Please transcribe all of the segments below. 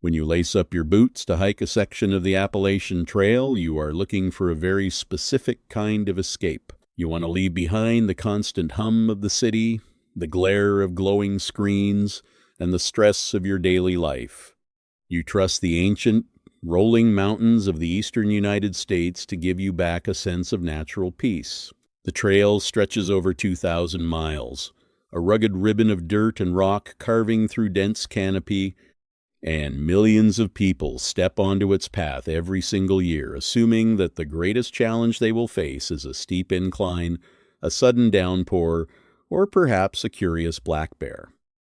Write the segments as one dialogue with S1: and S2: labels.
S1: When you lace up your boots to hike a section of the Appalachian Trail, you are looking for a very specific kind of escape. You want to leave behind the constant hum of the city, the glare of glowing screens, and the stress of your daily life. You trust the ancient, rolling mountains of the eastern United States to give you back a sense of natural peace. The trail stretches over 2,000 miles, a rugged ribbon of dirt and rock carving through dense canopy, and millions of people step onto its path every single year, assuming that the greatest challenge they will face is a steep incline, a sudden downpour, or perhaps a curious black bear.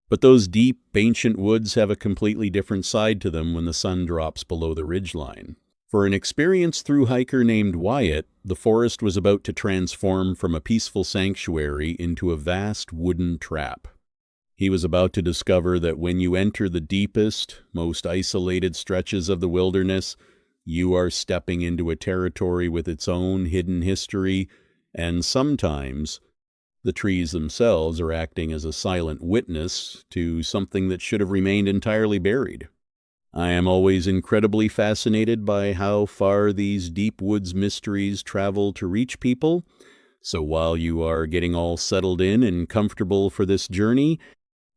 S1: But those deep, ancient woods have a completely different side to them when the sun drops below the ridgeline. For an experienced thru-hiker named Wyatt, the forest was about to transform from a peaceful sanctuary into a vast wooden trap. He was about to discover that when you enter the deepest, most isolated stretches of the wilderness, you are stepping into a territory with its own hidden history, and sometimes the trees themselves are acting as a silent witness to something that should have remained entirely buried. I am always incredibly fascinated by how far these deep woods mysteries travel to reach people, so while you are getting all settled in and comfortable for this journey,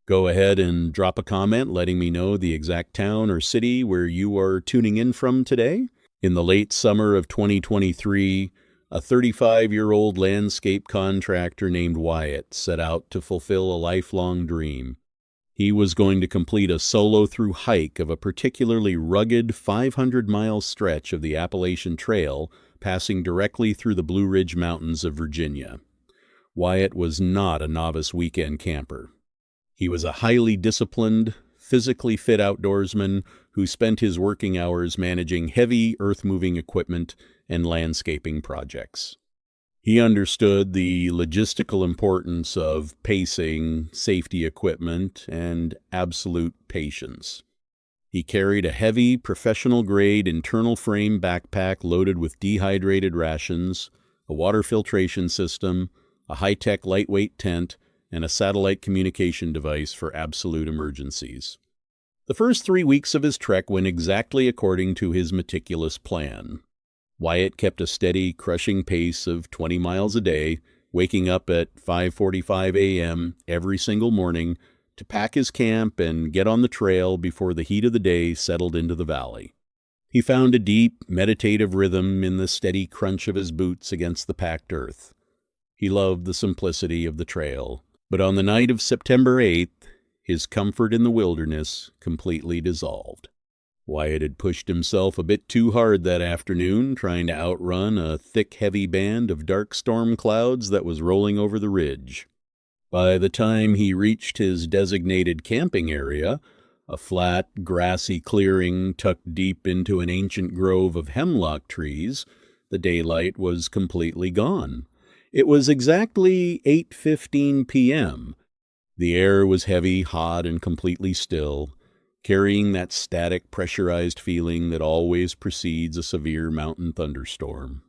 S1: go ahead and drop a comment letting me know the exact town or city where you are tuning in from today. In the late summer of 2023, a 35-year-old landscape contractor named Wyatt set out to fulfill a lifelong dream. He was going to complete a solo-through hike of a particularly rugged 500-mile stretch of the Appalachian Trail, passing directly through the Blue Ridge Mountains of Virginia. Wyatt was not a novice weekend camper. He was a highly disciplined, physically fit outdoorsman who spent his working hours managing heavy earth-moving equipment and landscaping projects. He understood the logistical importance of pacing, safety equipment, and absolute patience. He carried a heavy, professional-grade internal frame backpack loaded with dehydrated rations, a water filtration system, a high-tech lightweight tent, and a satellite communication device for absolute emergencies. The first 3 weeks of his trek went exactly according to his meticulous plan. Wyatt kept a steady, crushing pace of 20 miles a day, waking up at 5:45 a.m. every single morning to pack his camp and get on the trail before the heat of the day settled into the valley. He found a deep, meditative rhythm in the steady crunch of his boots against the packed earth. He loved the simplicity of the trail, but on the night of September 8th, his comfort in the wilderness completely dissolved. Wyatt had pushed himself a bit too hard that afternoon, trying to outrun a thick, heavy band of dark storm clouds that was rolling over the ridge. By the time he reached his designated camping area, a flat, grassy clearing tucked deep into an ancient grove of hemlock trees, the daylight was completely gone. It was exactly 8:15 p.m. The air was heavy, hot, and completely still, carrying that static, pressurized feeling that always precedes a severe mountain thunderstorm.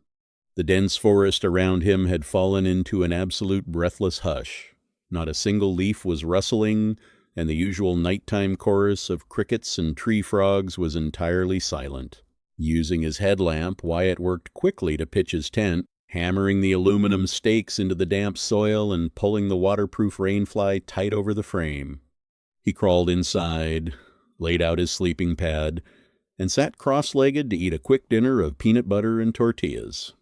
S1: The dense forest around him had fallen into an absolute breathless hush. Not a single leaf was rustling, and the usual nighttime chorus of crickets and tree frogs was entirely silent. Using his headlamp, Wyatt worked quickly to pitch his tent, hammering the aluminum stakes into the damp soil and pulling the waterproof rainfly tight over the frame. He crawled inside, laid out his sleeping pad, and sat cross-legged to eat a quick dinner of peanut butter and tortillas.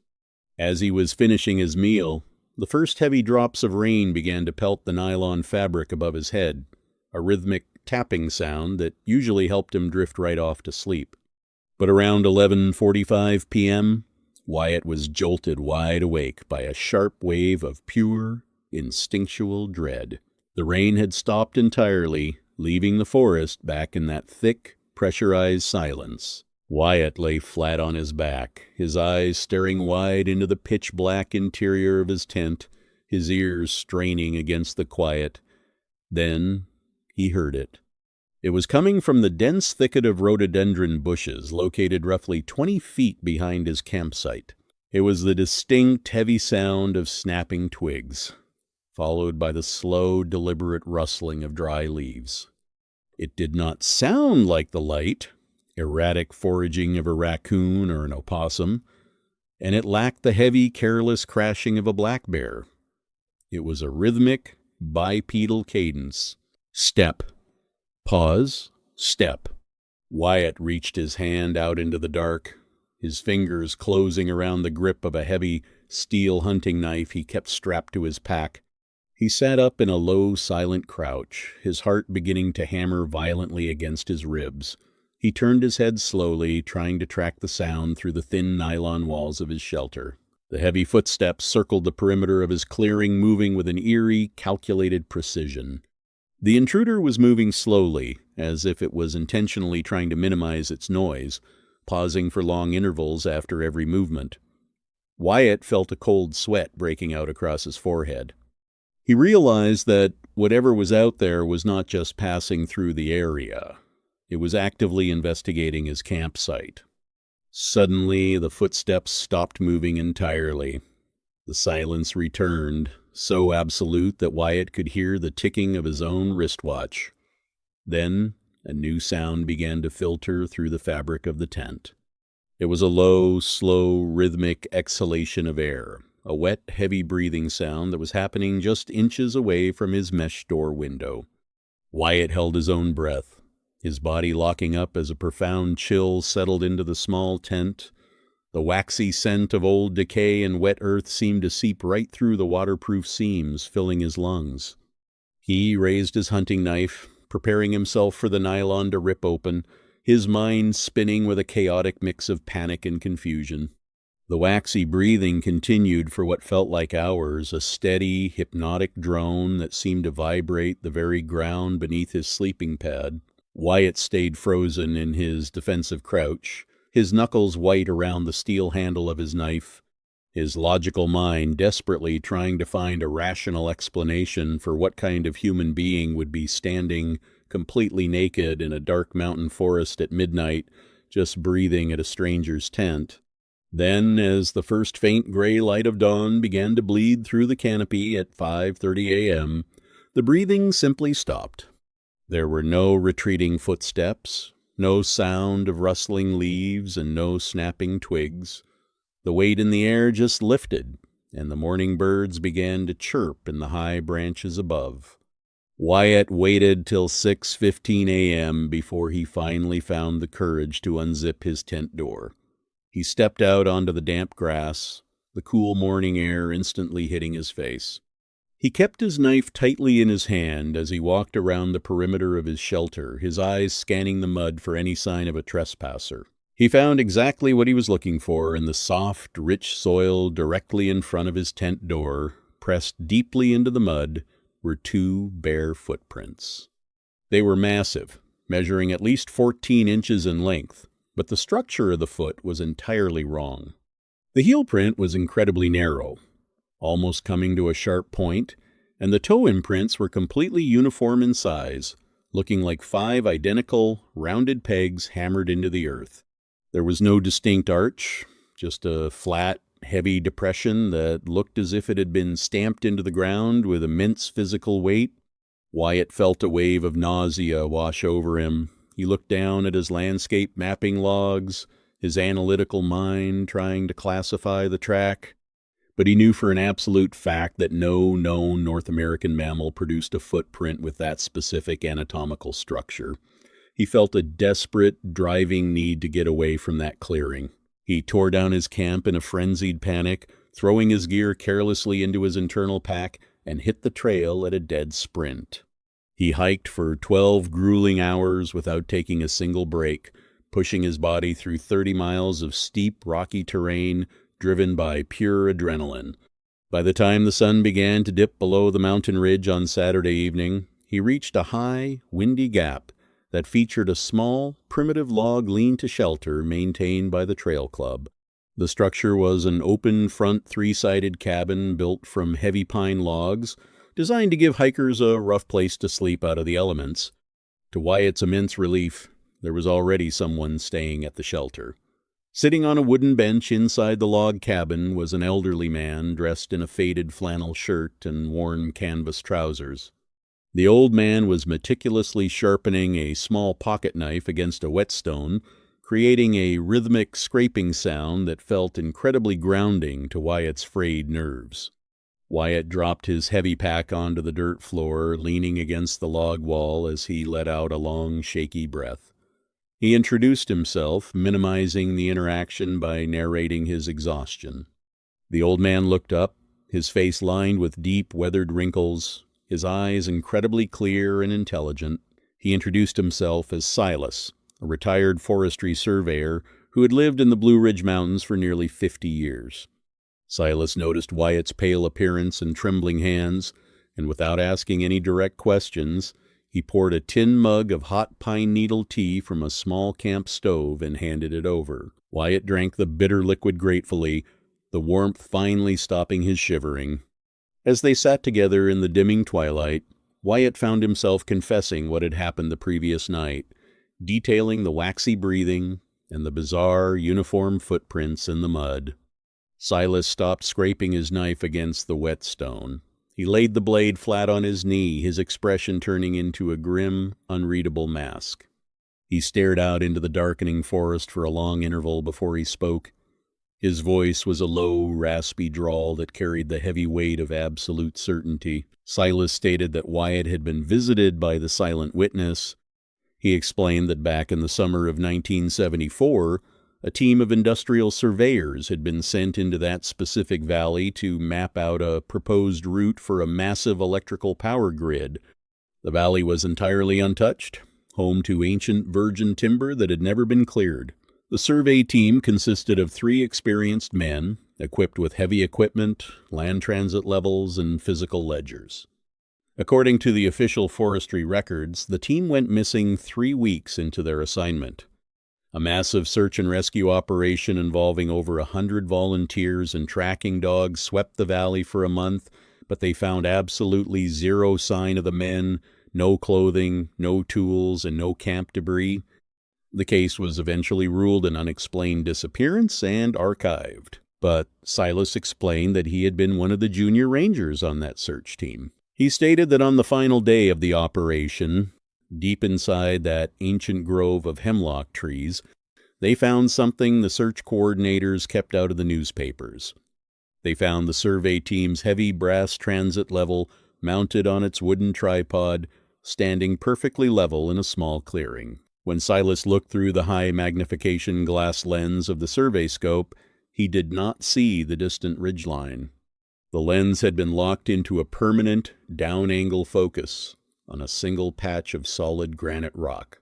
S1: As he was finishing his meal, the first heavy drops of rain began to pelt the nylon fabric above his head, a rhythmic tapping sound that usually helped him drift right off to sleep. But around 11:45 p.m., Wyatt was jolted wide awake by a sharp wave of pure, instinctual dread. The rain had stopped entirely, leaving the forest back in that thick, pressurized silence. Wyatt lay flat on his back, his eyes staring wide into the pitch-black interior of his tent, his ears straining against the quiet. Then he heard it. It was coming from the dense thicket of rhododendron bushes located roughly 20 feet behind his campsite. It was the distinct, heavy sound of snapping twigs, followed by the slow, deliberate rustling of dry leaves. It did not sound like the light, erratic foraging of a raccoon or an opossum, and it lacked the heavy, careless crashing of a black bear. It was a rhythmic, bipedal cadence. Step. Pause. Step. Wyatt reached his hand out into the dark, his fingers closing around the grip of a heavy steel hunting knife he kept strapped to his pack. He sat up in a low, silent crouch, his heart beginning to hammer violently against his ribs. He turned his head slowly, trying to track the sound through the thin nylon walls of his shelter. The heavy footsteps circled the perimeter of his clearing, moving with an eerie, calculated precision. The intruder was moving slowly, as if it was intentionally trying to minimize its noise, pausing for long intervals after every movement. Wyatt felt a cold sweat breaking out across his forehead. He realized that whatever was out there was not just passing through the area. It was actively investigating his campsite. Suddenly, the footsteps stopped moving entirely. The silence returned, so absolute that Wyatt could hear the ticking of his own wristwatch. Then, a new sound began to filter through the fabric of the tent. It was a low, slow, rhythmic exhalation of air, a wet, heavy breathing sound that was happening just inches away from his mesh door window. Wyatt held his own breath, his body locking up as a profound chill settled into the small tent. The waxy scent of old decay and wet earth seemed to seep right through the waterproof seams, filling his lungs. He raised his hunting knife, preparing himself for the nylon to rip open, his mind spinning with a chaotic mix of panic and confusion. The waxy breathing continued for what felt like hours, a steady, hypnotic drone that seemed to vibrate the very ground beneath his sleeping pad. Wyatt stayed frozen in his defensive crouch, his knuckles white around the steel handle of his knife, his logical mind desperately trying to find a rational explanation for what kind of human being would be standing completely naked in a dark mountain forest at midnight, just breathing at a stranger's tent. Then, as the first faint gray light of dawn began to bleed through the canopy at 5:30 a.m., the breathing simply stopped. There were no retreating footsteps, no sound of rustling leaves, and no snapping twigs. The weight in the air just lifted, and the morning birds began to chirp in the high branches above. Wyatt waited till 6:15 a.m. before he finally found the courage to unzip his tent door. He stepped out onto the damp grass, the cool morning air instantly hitting his face. He kept his knife tightly in his hand as he walked around the perimeter of his shelter, his eyes scanning the mud for any sign of a trespasser. He found exactly what he was looking for in the soft, rich soil directly in front of his tent door. Pressed deeply into the mud were two bare footprints. They were massive, measuring at least 14 inches in length, but the structure of the foot was entirely wrong. The heel print was incredibly narrow, almost coming to a sharp point, and the toe imprints were completely uniform in size, looking like 5 identical, rounded pegs hammered into the earth. There was no distinct arch, just a flat, heavy depression that looked as if it had been stamped into the ground with immense physical weight. Wyatt felt a wave of nausea wash over him. He looked down at his landscape mapping logs, his analytical mind trying to classify the track. But he knew for an absolute fact that no known North American mammal produced a footprint with that specific anatomical structure. He felt a desperate, driving need to get away from that clearing. He tore down his camp in a frenzied panic, throwing his gear carelessly into his internal pack, and hit the trail at a dead sprint. He hiked for 12 grueling hours without taking a single break, pushing his body through 30 miles of steep, rocky terrain, driven by pure adrenaline. By the time the sun began to dip below the mountain ridge on Saturday evening, he reached a high, windy gap that featured a small, primitive log lean-to-shelter maintained by the trail club. The structure was an open front 3-sided cabin built from heavy pine logs, designed to give hikers a rough place to sleep out of the elements. To Wyatt's immense relief, there was already someone staying at the shelter. Sitting on a wooden bench inside the log cabin was an elderly man dressed in a faded flannel shirt and worn canvas trousers. The old man was meticulously sharpening a small pocket knife against a whetstone, creating a rhythmic scraping sound that felt incredibly grounding to Wyatt's frayed nerves. Wyatt dropped his heavy pack onto the dirt floor, leaning against the log wall as he let out a long, shaky breath. He introduced himself, minimizing the interaction by narrating his exhaustion. The old man looked up, his face lined with deep, weathered wrinkles, his eyes incredibly clear and intelligent. He introduced himself as Silas, a retired forestry surveyor who had lived in the Blue Ridge Mountains for nearly 50 years. Silas noticed Wyatt's pale appearance and trembling hands, and without asking any direct questions, he poured a tin mug of hot pine needle tea from a small camp stove and handed it over. Wyatt drank the bitter liquid gratefully, the warmth finally stopping his shivering. As they sat together in the dimming twilight, Wyatt found himself confessing what had happened the previous night, detailing the waxy breathing and the bizarre, uniform footprints in the mud. Silas stopped scraping his knife against the whetstone. He laid the blade flat on his knee, his expression turning into a grim, unreadable mask. He stared out into the darkening forest for a long interval before he spoke. His voice was a low, raspy drawl that carried the heavy weight of absolute certainty. Silas stated that Wyatt had been visited by the silent witness. He explained that back in the summer of 1974, a team of industrial surveyors had been sent into that specific valley to map out a proposed route for a massive electrical power grid. The valley was entirely untouched, home to ancient virgin timber that had never been cleared. The survey team consisted of 3 experienced men, equipped with heavy equipment, land transit levels, and physical ledgers. According to the official forestry records, the team went missing 3 weeks into their assignment. A massive search and rescue operation involving over 100 volunteers and tracking dogs swept the valley for a month, but they found absolutely zero sign of the men, no clothing, no tools, and no camp debris. The case was eventually ruled an unexplained disappearance and archived. But Silas explained that he had been one of the junior rangers on that search team. He stated that on the final day of the operation, deep inside that ancient grove of hemlock trees, they found something the search coordinators kept out of the newspapers. They found the survey team's heavy brass transit level mounted on its wooden tripod, standing perfectly level in a small clearing. When Silas looked through the high magnification glass lens of the survey scope, he did not see the distant ridgeline. The lens had been locked into a permanent, down-angle focus on a single patch of solid granite rock.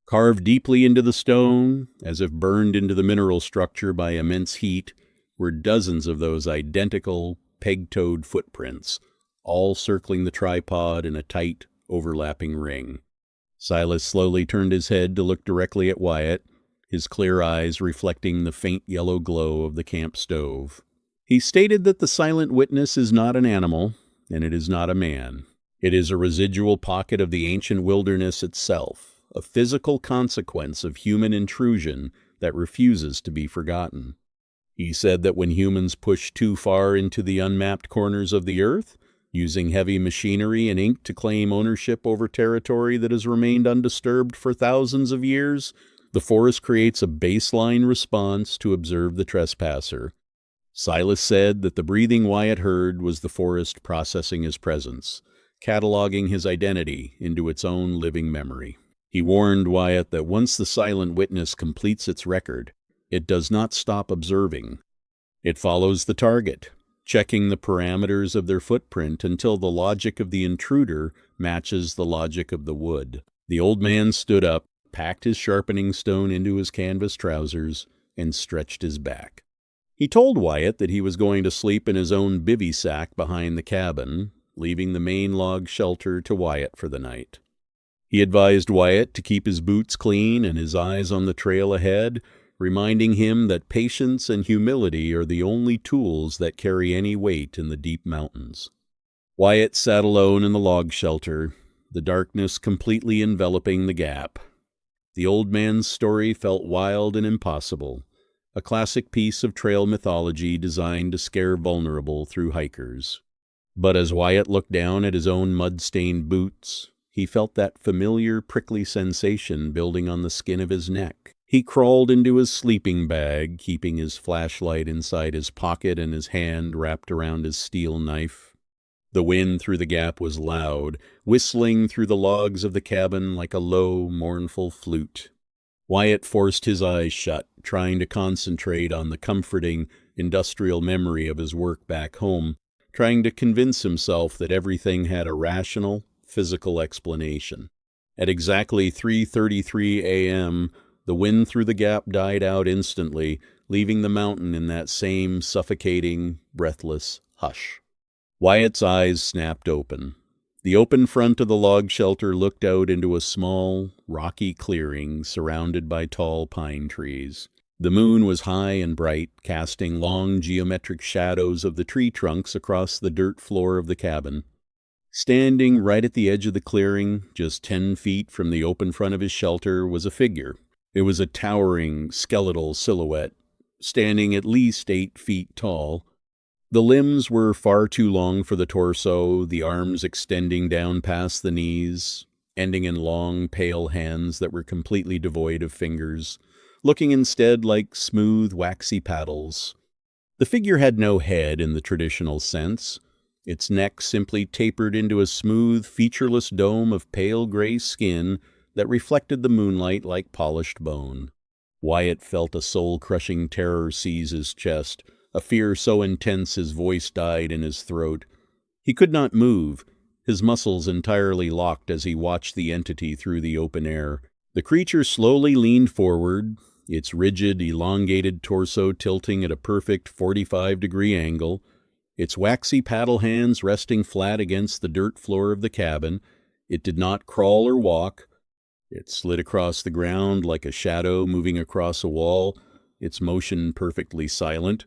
S1: Carved deeply into the stone, as if burned into the mineral structure by immense heat, were dozens of those identical, peg-toed footprints, all circling the tripod in a tight, overlapping ring. Silas slowly turned his head to look directly at Wyatt, his clear eyes reflecting the faint yellow glow of the camp stove. He stated that the silent witness is not an animal, and it is not a man. It is a residual pocket of the ancient wilderness itself, a physical consequence of human intrusion that refuses to be forgotten. He said that when humans push too far into the unmapped corners of the earth, using heavy machinery and ink to claim ownership over territory that has remained undisturbed for thousands of years, the forest creates a baseline response to observe the trespasser. Silas said that the breathing Wyatt heard was the forest processing his presence, cataloging his identity into its own living memory. He warned Wyatt that once the silent witness completes its record, it does not stop observing. It follows the target, checking the parameters of their footprint until the logic of the intruder matches the logic of the wood. The old man stood up, packed his sharpening stone into his canvas trousers, and stretched his back. He told Wyatt that he was going to sleep in his own bivy sack behind the cabin, leaving the main log shelter to Wyatt for the night. He advised Wyatt to keep his boots clean and his eyes on the trail ahead, reminding him that patience and humility are the only tools that carry any weight in the deep mountains. Wyatt sat alone in the log shelter, the darkness completely enveloping the gap. The old man's story felt wild and impossible, a classic piece of trail mythology designed to scare vulnerable through hikers. But as Wyatt looked down at his own mud-stained boots, he felt that familiar prickly sensation building on the skin of his neck. He crawled into his sleeping bag, keeping his flashlight inside his pocket and his hand wrapped around his steel knife. The wind through the gap was loud, whistling through the logs of the cabin like a low, mournful flute. Wyatt forced his eyes shut, trying to concentrate on the comforting, industrial memory of his work back home, trying to convince himself that everything had a rational, physical explanation. At exactly 3:33 a.m., the wind through the gap died out instantly, leaving the mountain in that same suffocating, breathless hush. Wyatt's eyes snapped open. The open front of the log shelter looked out into a small, rocky clearing surrounded by tall pine trees. The moon was high and bright, casting long geometric shadows of the tree trunks across the dirt floor of the cabin. Standing right at the edge of the clearing, just 10 feet from the open front of his shelter, was a figure. It was a towering, skeletal silhouette, standing at least 8 feet tall. The limbs were far too long for the torso, the arms extending down past the knees, ending in long, pale hands that were completely devoid of fingers, looking instead like smooth, waxy paddles. The figure had no head in the traditional sense. Its neck simply tapered into a smooth, featureless dome of pale gray skin that reflected the moonlight like polished bone. Wyatt felt a soul-crushing terror seize his chest, a fear so intense his voice died in his throat. He could not move, his muscles entirely locked as he watched the entity through the open air. The creature slowly leaned forward, its rigid, elongated torso tilting at a perfect 45-degree angle, its waxy paddle hands resting flat against the dirt floor of the cabin. It did not crawl or walk. It slid across the ground like a shadow moving across a wall, its motion perfectly silent.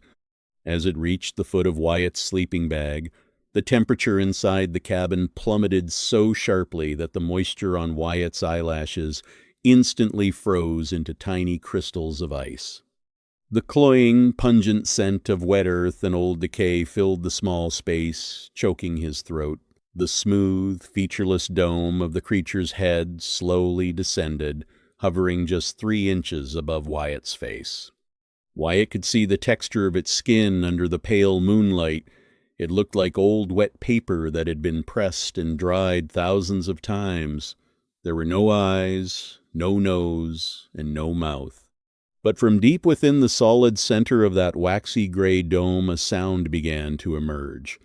S1: As it reached the foot of Wyatt's sleeping bag, the temperature inside the cabin plummeted so sharply that the moisture on Wyatt's eyelashes instantly froze into tiny crystals of ice. The cloying, pungent scent of wet earth and old decay filled the small space, choking his throat. The smooth, featureless dome of the creature's head slowly descended, hovering just 3 inches above Wyatt's face. Wyatt could see the texture of its skin under the pale moonlight. It looked like old wet paper that had been pressed and dried thousands of times. There were no eyes, no nose, and no mouth. But from deep within the solid center of that waxy gray dome, a sound began to emerge.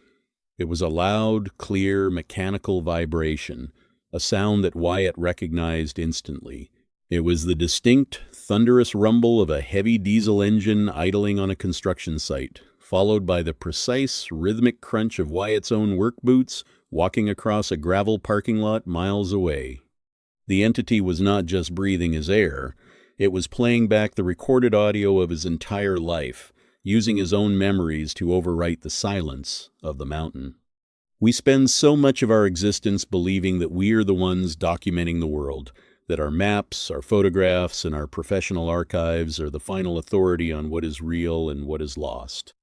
S1: It was a loud, clear, mechanical vibration, a sound that Wyatt recognized instantly. It was the distinct, thunderous rumble of a heavy diesel engine idling on a construction site, followed by the precise, rhythmic crunch of Wyatt's own work boots walking across a gravel parking lot miles away. The entity was not just breathing his air. It was playing back the recorded audio of his entire life, using his own memories to overwrite the silence of the mountain. We spend so much of our existence believing that we are the ones documenting the world, that our maps, our photographs, and our professional archives are the final authority on what is real and what is lost.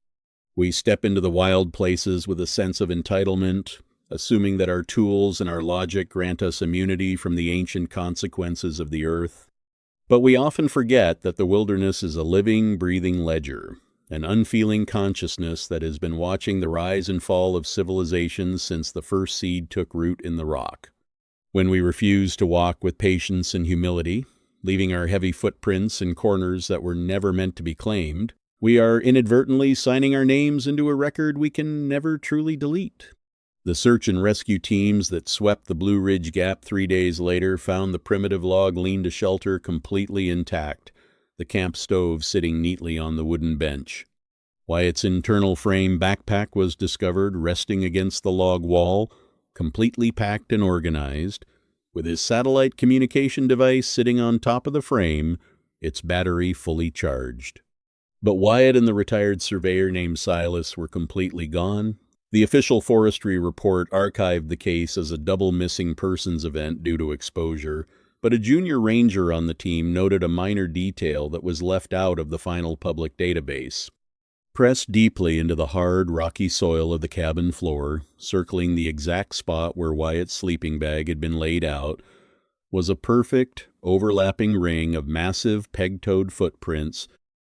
S1: We step into the wild places with a sense of entitlement, assuming that our tools and our logic grant us immunity from the ancient consequences of the earth. But we often forget that the wilderness is a living, breathing ledger, an unfeeling consciousness that has been watching the rise and fall of civilizations since the first seed took root in the rock. When we refuse to walk with patience and humility, leaving our heavy footprints in corners that were never meant to be claimed, we are inadvertently signing our names into a record we can never truly delete. The search and rescue teams that swept the Blue Ridge Gap 3 days later found the primitive log lean-to-shelter completely intact, the camp stove sitting neatly on the wooden bench. Wyatt's internal frame backpack was discovered resting against the log wall, completely packed and organized, with his satellite communication device sitting on top of the frame, its battery fully charged. But Wyatt and the retired surveyor named Silas were completely gone. The official forestry report archived the case as a double missing persons event due to exposure, but a junior ranger on the team noted a minor detail that was left out of the final public database. pressed deeply into the hard, rocky soil of the cabin floor, circling the exact spot where Wyatt's sleeping bag had been laid out, was a perfect, overlapping ring of massive peg-toed footprints,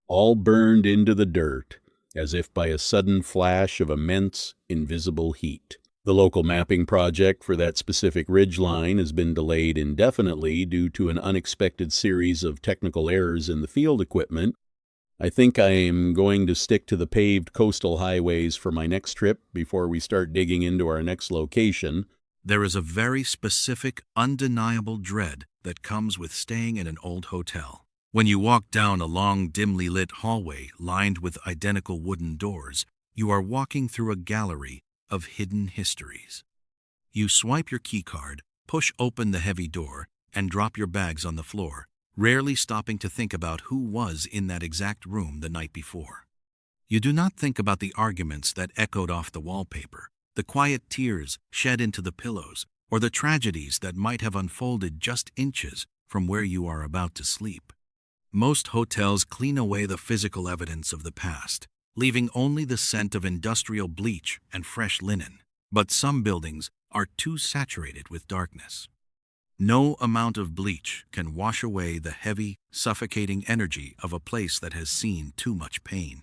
S1: all burned into the dirt, as if by a sudden flash of immense, invisible heat. The local mapping project for that specific ridgeline has been delayed indefinitely due to an unexpected series of technical errors in the field equipment. I think I am going to stick to the paved coastal highways for my next trip before we start digging into our next location.
S2: There is a very specific, undeniable dread that comes with staying in an old hotel. When you walk down a long, dimly lit hallway lined with identical wooden doors, you are walking through a gallery of hidden histories. You swipe your keycard, push open the heavy door, and drop your bags on the floor, rarely stopping to think about who was in that exact room the night before. You do not think about the arguments that echoed off the wallpaper, the quiet tears shed into the pillows, or the tragedies that might have unfolded just inches from where you are about to sleep. Most hotels clean away the physical evidence of the past, leaving only the scent of industrial bleach and fresh linen. But some buildings are too saturated with darkness. No amount of bleach can wash away the heavy, suffocating energy of a place that has seen too much pain.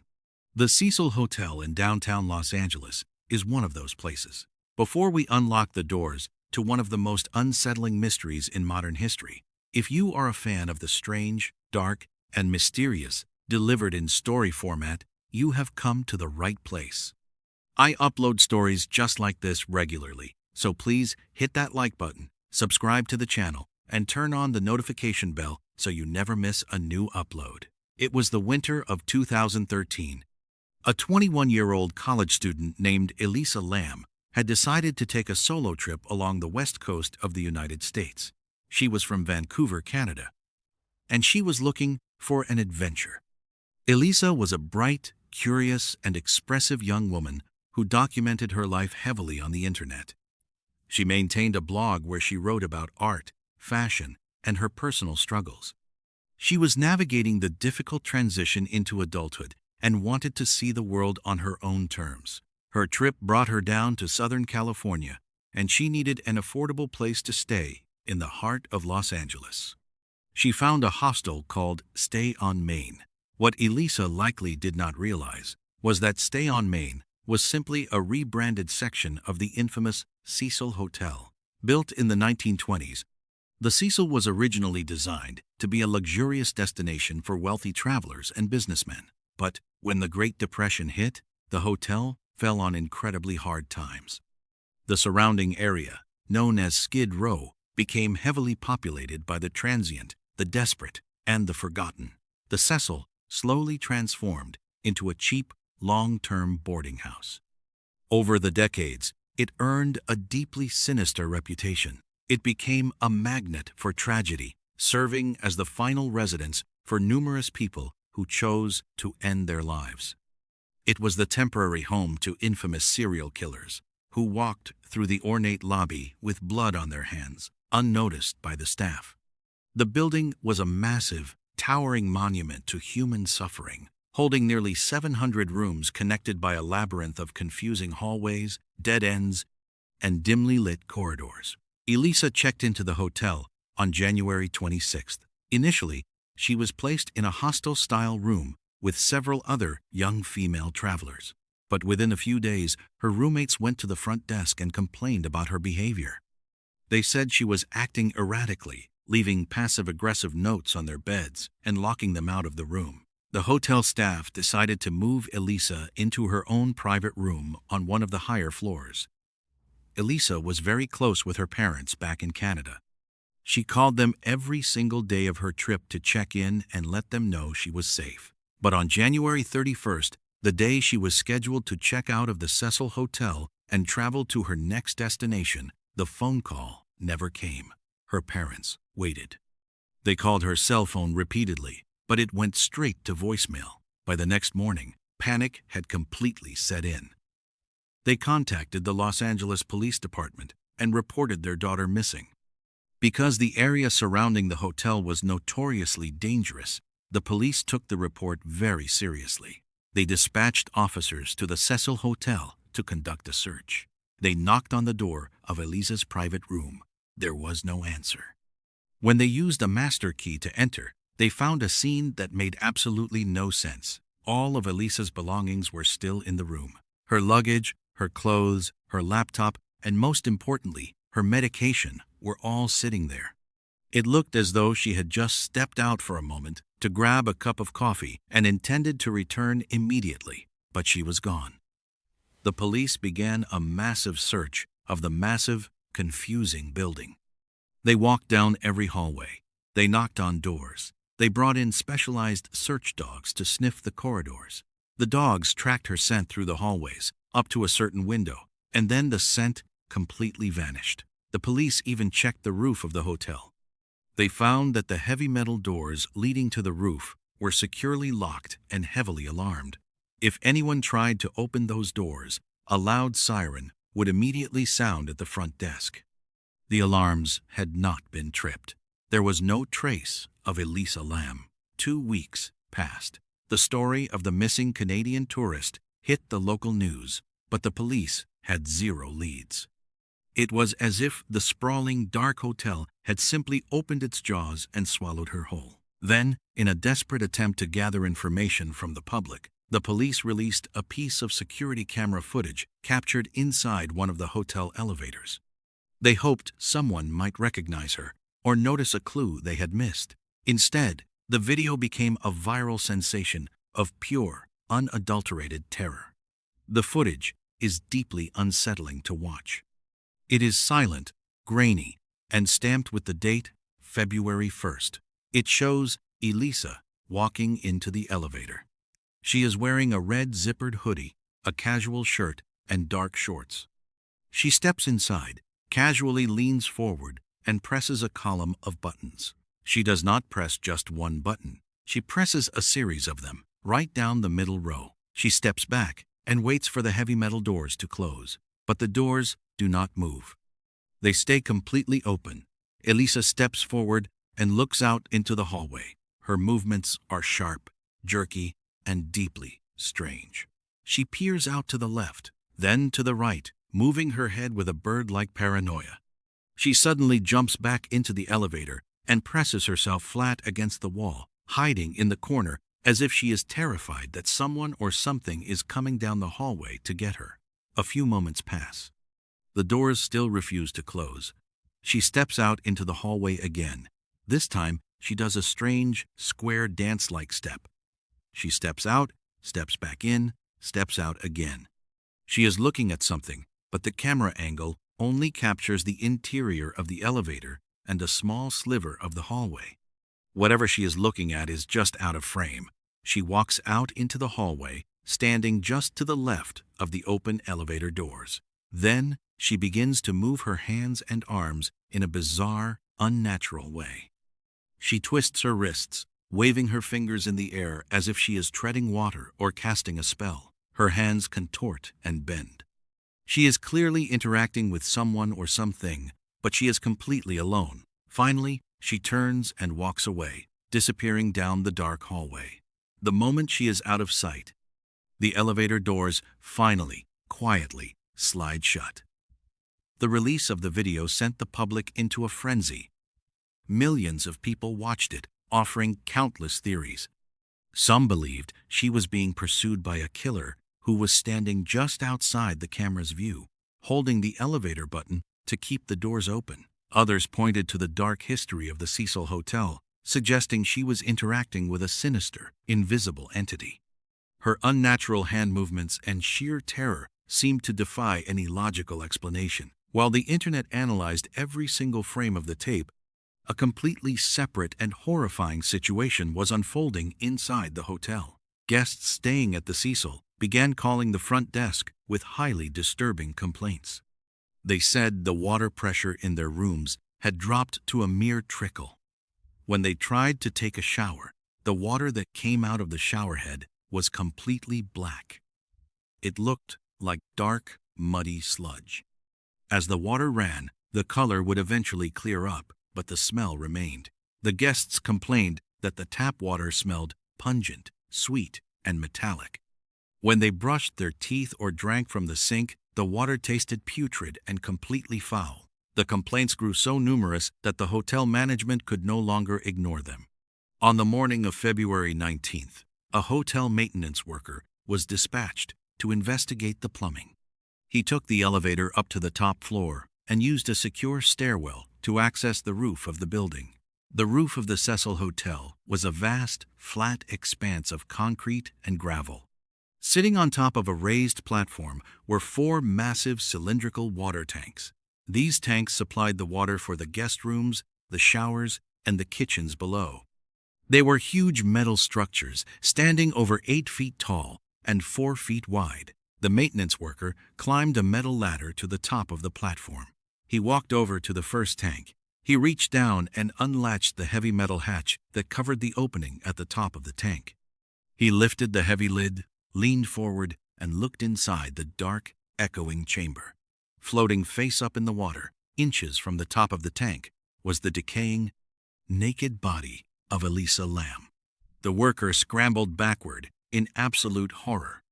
S2: The Cecil Hotel in downtown Los Angeles is one of those places. Before we unlock the doors to one of the most unsettling mysteries in modern history, if you are a fan of the strange, dark, and mysterious delivered in story format, you have come to the right place. I upload stories just like this regularly, so please hit that like button, subscribe to the channel, and turn on the notification bell so you never miss a new upload. It was the winter of 2013. A 21-year-old college student named Elisa Lamb had decided to take a solo trip along the west coast of the United States. She was from Vancouver, Canada, and she was looking for an adventure. Elisa was a bright, curious, and expressive young woman who documented her life heavily on the internet. She maintained a blog where she wrote about art, fashion, and her personal struggles. She was navigating the difficult transition into adulthood and wanted to see the world on her own terms. Her trip brought her down to Southern California, and she needed an affordable place to stay in the heart of Los Angeles. She found a hostel called Stay on Main. What Elisa likely did not realize was that Stay on Main was simply a rebranded section of the infamous Cecil Hotel. Built in the 1920s, the Cecil was originally designed to be a luxurious destination for wealthy travelers and businessmen. But when the Great Depression hit, the hotel fell on incredibly hard times. The surrounding area, known as Skid Row, became heavily populated by the transient, the desperate, and the forgotten. The Cecil slowly transformed into a cheap, long-term boarding house. Over the decades, it earned a deeply sinister reputation. It became a magnet for tragedy, serving as the final residence for numerous people who chose to end their lives. It was the temporary home to infamous serial killers who walked through the ornate lobby with blood on their hands, unnoticed by the staff. The building was a massive, towering monument to human suffering, holding nearly 700 rooms connected by a labyrinth of confusing hallways, dead ends, and dimly lit corridors. Elisa checked into the hotel on January 26th. Initially, she was placed in a hostel-style room with several other young female travelers. But within a few days, her roommates went to the front desk and complained about her behavior. They said she was acting erratically, leaving passive-aggressive notes on their beds and locking them out of the room. The hotel staff decided to move Elisa into her own private room on one of the higher floors. Elisa was very close with her parents back in Canada. She called them every single day of her trip to check in and let them know she was safe. But on January 31st, the day she was scheduled to check out of the Cecil Hotel and travel to her next destination, the phone call never came. Her parents waited. They called her cell phone repeatedly, but it went straight to voicemail. By the next morning, panic had completely set in. They contacted the Los Angeles Police Department and reported their daughter missing. Because the area surrounding the hotel was notoriously dangerous, the police took the report very seriously. They dispatched officers to the Cecil Hotel to conduct a search. They knocked on the door of Elisa's private room. There was no answer. When they used a master key to enter, they found a scene that made absolutely no sense. All of Elisa's belongings were still in the room. Her luggage, her clothes, her laptop, and most importantly, her medication were all sitting there. It looked as though she had just stepped out for a moment to grab a cup of coffee and intended to return immediately, but she was gone. The police began a massive search of the massive, confusing building. They walked down every hallway. They knocked on doors. They brought in specialized search dogs to sniff the corridors. The dogs tracked her scent through the hallways, up to a certain window, and then the scent completely vanished. The police even checked the roof of the hotel. They found that the heavy metal doors leading to the roof were securely locked and heavily alarmed. If anyone tried to open those doors, a loud siren would immediately sound at the front desk. The alarms had not been tripped. There was no trace of Elisa Lam. 2 weeks passed. The story of the missing Canadian tourist hit the local news, but the police had zero leads. It was as if the sprawling, dark hotel had simply opened its jaws and swallowed her whole. Then, in a desperate attempt to gather information from the public, the police released a piece of security camera footage captured inside one of the hotel elevators. They hoped someone might recognize her or notice a clue they had missed. Instead, the video became a viral sensation of pure, unadulterated terror. The footage is deeply unsettling to watch. It is silent, grainy, and stamped with the date February 1st. It shows Elisa walking into the elevator. She is wearing a red zippered hoodie, a casual shirt, and dark shorts. She steps inside, casually leans forward, and presses a column of buttons. She does not press just one button. She presses a series of them, right down the middle row. She steps back and waits for the heavy metal doors to close. But the doors do not move. They stay completely open. Elisa steps forward and looks out into the hallway. Her movements are sharp, jerky, and deeply strange. She peers out to the left, then to the right, moving her head with a bird-like paranoia. She suddenly jumps back into the elevator and presses herself flat against the wall, hiding in the corner as if she is terrified that someone or something is coming down the hallway to get her. A few moments pass. The doors still refuse to close. She steps out into the hallway again. This time, she does a strange, square dance-like step. She steps out, steps back in, steps out again. She is looking at something, but the camera angle only captures the interior of the elevator and a small sliver of the hallway. Whatever she is looking at is just out of frame. She walks out into the hallway, standing just to the left of the open elevator doors. Then, she begins to move her hands and arms in a bizarre, unnatural way. She twists her wrists, waving her fingers in the air as if she is treading water or casting a spell. Her hands contort and bend. She is clearly interacting with someone or something, but she is completely alone. Finally, she turns and walks away, disappearing down the dark hallway. The moment she is out of sight, the elevator doors finally, quietly, slide shut. The release of the video sent the public into a frenzy. Millions of people watched it, offering countless theories. Some believed she was being pursued by a killer who was standing just outside the camera's view, holding the elevator button to keep the doors open. Others pointed to the dark history of the Cecil Hotel, suggesting she was interacting with a sinister, invisible entity. Her unnatural hand movements and sheer terror seemed to defy any logical explanation. While the internet analyzed every single frame of the tape, a completely separate and horrifying situation was unfolding inside the hotel. Guests staying at the Cecil began calling the front desk with highly disturbing complaints. They said the water pressure in their rooms had dropped to a mere trickle. When they tried to take a shower, the water that came out of the showerhead was completely black. It looked like dark, muddy sludge. As the water ran, the color would eventually clear up, but the smell remained. The guests complained that the tap water smelled pungent, sweet, and metallic. When they brushed their teeth or drank from the sink, the water tasted putrid and completely foul. The complaints grew so numerous that the hotel management could no longer ignore them. On the morning of February 19th, a hotel maintenance worker was dispatched to investigate the plumbing. He took the elevator up to the top floor and used a secure stairwell to access the roof of the building. The roof of the Cecil Hotel was a vast, flat expanse of concrete and gravel. Sitting on top of a raised platform were 4 massive cylindrical water tanks. These tanks supplied the water for the guest rooms, the showers, and the kitchens below. They were huge metal structures, standing over 8 feet tall and 4 feet wide. The maintenance worker climbed a metal ladder to the top of the platform. He walked over to the first tank. He reached down and unlatched the heavy metal hatch that covered the opening at the top of the tank. He lifted the heavy lid, leaned forward, and looked inside the dark, echoing chamber. Floating face up in the water, inches from the top of the tank, was the decaying, naked body of Elisa Lamb. The worker scrambled backward in absolute horror.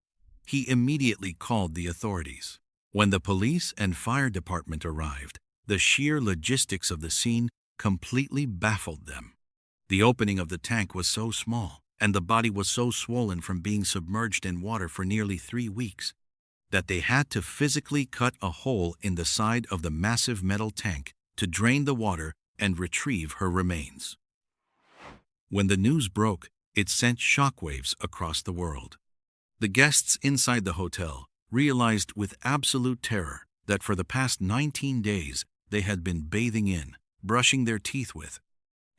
S2: He immediately called the authorities. When the police and fire department arrived, the sheer logistics of the scene completely baffled them. The opening of the tank was so small, and the body was so swollen from being submerged in water for nearly 3 weeks, that they had to physically cut a hole in the side of the massive metal tank to drain the water and retrieve her remains. When the news broke, it sent shockwaves across the world. The guests inside the hotel realized with absolute terror that for the past 19 days they had been bathing in, brushing their teeth with,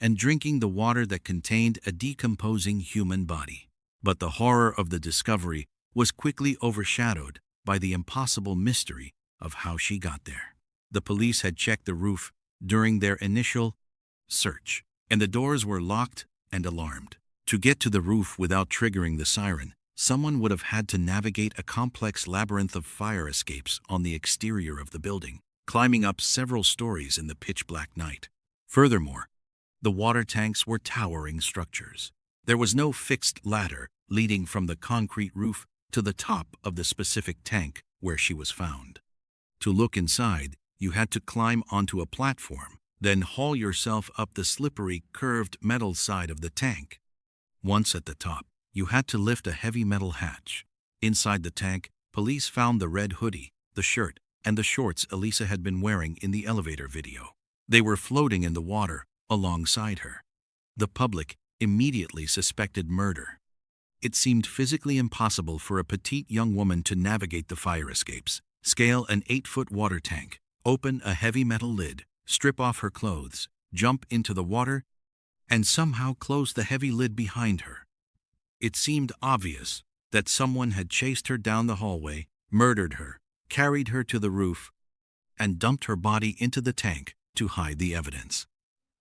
S2: and drinking the water that contained a decomposing human body. But the horror of the discovery was quickly overshadowed by the impossible mystery of how she got there. The police had checked the roof during their initial search, and the doors were locked and alarmed. To get to the roof without triggering the siren, someone would have had to navigate a complex labyrinth of fire escapes on the exterior of the building, climbing up several stories in the pitch-black night. Furthermore, the water tanks were towering structures. There was no fixed ladder leading from the concrete roof to the top of the specific tank where she was found. To look inside, you had to climb onto a platform, then haul yourself up the slippery, curved metal side of the tank. Once at the top, you had to lift a heavy metal hatch. Inside the tank, police found the red hoodie, the shirt, and the shorts Elisa had been wearing in the elevator video. They were floating in the water alongside her. The public immediately suspected murder. It seemed physically impossible for a petite young woman to navigate the fire escapes, scale an 8-foot water tank, open a heavy metal lid, strip off her clothes, jump into the water, and somehow close the heavy lid behind her. It seemed obvious that someone had chased her down the hallway, murdered her, carried her to the roof, and dumped her body into the tank to hide the evidence.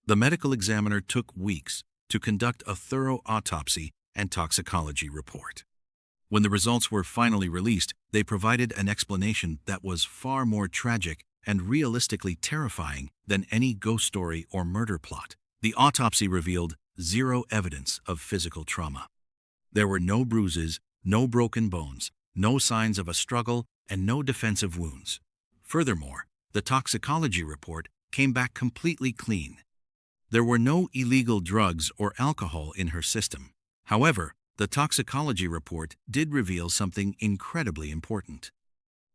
S2: The medical examiner took weeks to conduct a thorough autopsy and toxicology report. When the results were finally released, they provided an explanation that was far more tragic and realistically terrifying than any ghost story or murder plot. The autopsy revealed 0 evidence of physical trauma. There were no bruises, no broken bones, no signs of a struggle, and no defensive wounds. Furthermore, the toxicology report came back completely clean. There were no illegal drugs or alcohol in her system. However, the toxicology report did reveal something incredibly important.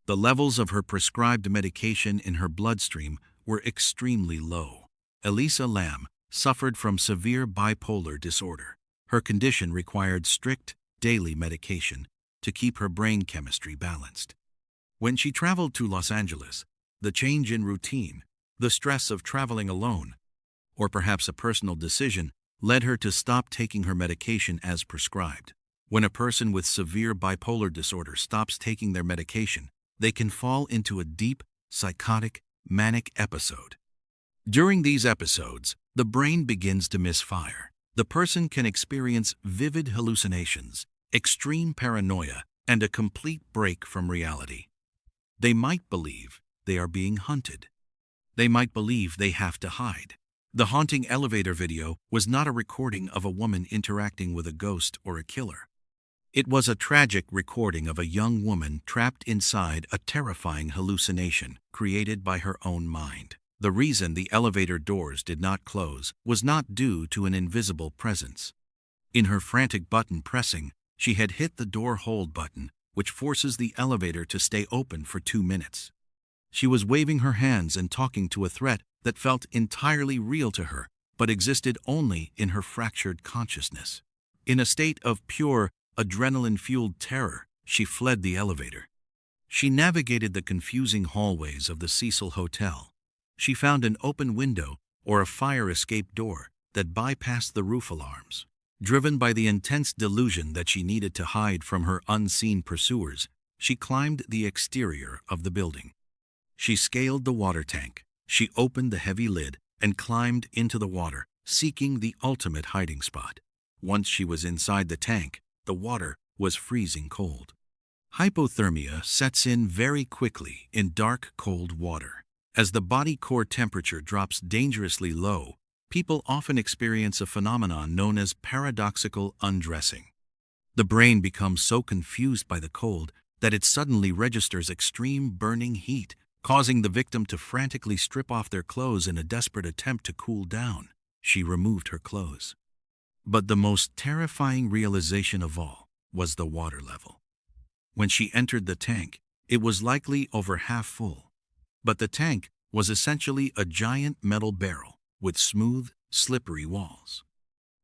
S2: The levels of her prescribed medication in her bloodstream were extremely low. Elisa Lamb suffered from severe bipolar disorder. Her condition required strict, daily medication to keep her brain chemistry balanced. When she traveled to Los Angeles, the change in routine, the stress of traveling alone, or perhaps a personal decision, led her to stop taking her medication as prescribed. When a person with severe bipolar disorder stops taking their medication, they can fall into a deep, psychotic, manic episode. During these episodes, the brain begins to misfire. The person can experience vivid hallucinations, extreme paranoia, and a complete break from reality. They might believe they are being hunted. They might believe they have to hide. The haunting elevator video was not a recording of a woman interacting with a ghost or a killer. It was a tragic recording of a young woman trapped inside a terrifying hallucination created by her own mind. The reason the elevator doors did not close was not due to an invisible presence. In her frantic button pressing, she had hit the door hold button, which forces the elevator to stay open for 2 minutes. She was waving her hands and talking to a threat that felt entirely real to her, but existed only in her fractured consciousness. In a state of pure, adrenaline-fueled terror, she fled the elevator. She navigated the confusing hallways of the Cecil Hotel. She found an open window or a fire escape door that bypassed the roof alarms. Driven by the intense delusion that she needed to hide from her unseen pursuers, she climbed the exterior of the building. She scaled the water tank. She opened the heavy lid and climbed into the water, seeking the ultimate hiding spot. Once she was inside the tank, the water was freezing cold. Hypothermia sets in very quickly in dark, cold water. As the body core temperature drops dangerously low, people often experience a phenomenon known as paradoxical undressing. The brain becomes so confused by the cold that it suddenly registers extreme burning heat, causing the victim to frantically strip off their clothes in a desperate attempt to cool down. She removed her clothes. But the most terrifying realization of all was the water level. When she entered the tank, it was likely over half full. But the tank was essentially a giant metal barrel with smooth, slippery walls.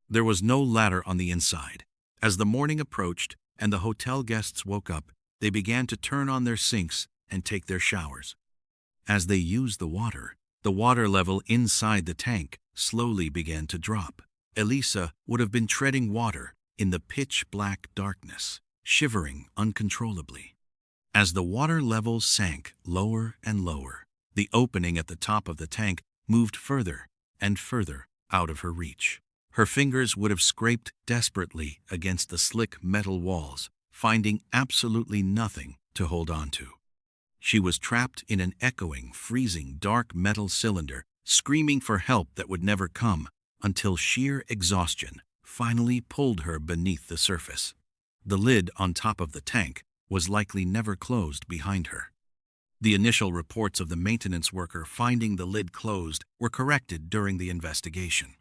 S2: There was no ladder on the inside. As the morning approached and the hotel guests woke up, they began to turn on their sinks and take their showers. As they used the water level inside the tank slowly began to drop. Elisa would have been treading water in the pitch-black darkness, shivering uncontrollably. As the water level sank lower and lower, the opening at the top of the tank moved further and further out of her reach. Her fingers would have scraped desperately against the slick metal walls, finding absolutely nothing to hold on to. She was trapped in an echoing, freezing, dark metal cylinder, screaming for help that would never come, until sheer exhaustion finally pulled her beneath the surface. The lid on top of the tank was likely never closed behind her. The initial reports of the maintenance worker finding the lid closed were corrected during the investigation.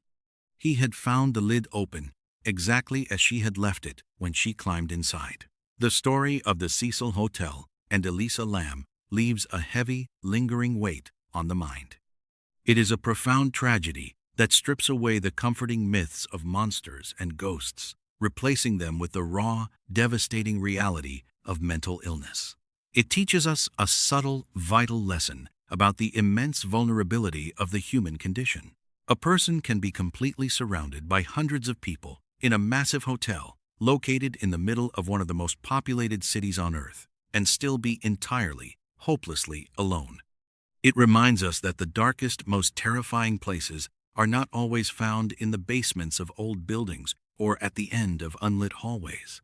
S2: He had found the lid open exactly as she had left it when she climbed inside. The story of the Cecil Hotel and Elisa Lam leaves a heavy, lingering weight on the mind. It is a profound tragedy that strips away the comforting myths of monsters and ghosts, replacing them with the raw, devastating reality of mental illness. It teaches us a subtle, vital lesson about the immense vulnerability of the human condition. A person can be completely surrounded by hundreds of people in a massive hotel located in the middle of one of the most populated cities on Earth and still be entirely, hopelessly alone. It reminds us that the darkest, most terrifying places are not always found in the basements of old buildings or at the end of unlit hallways.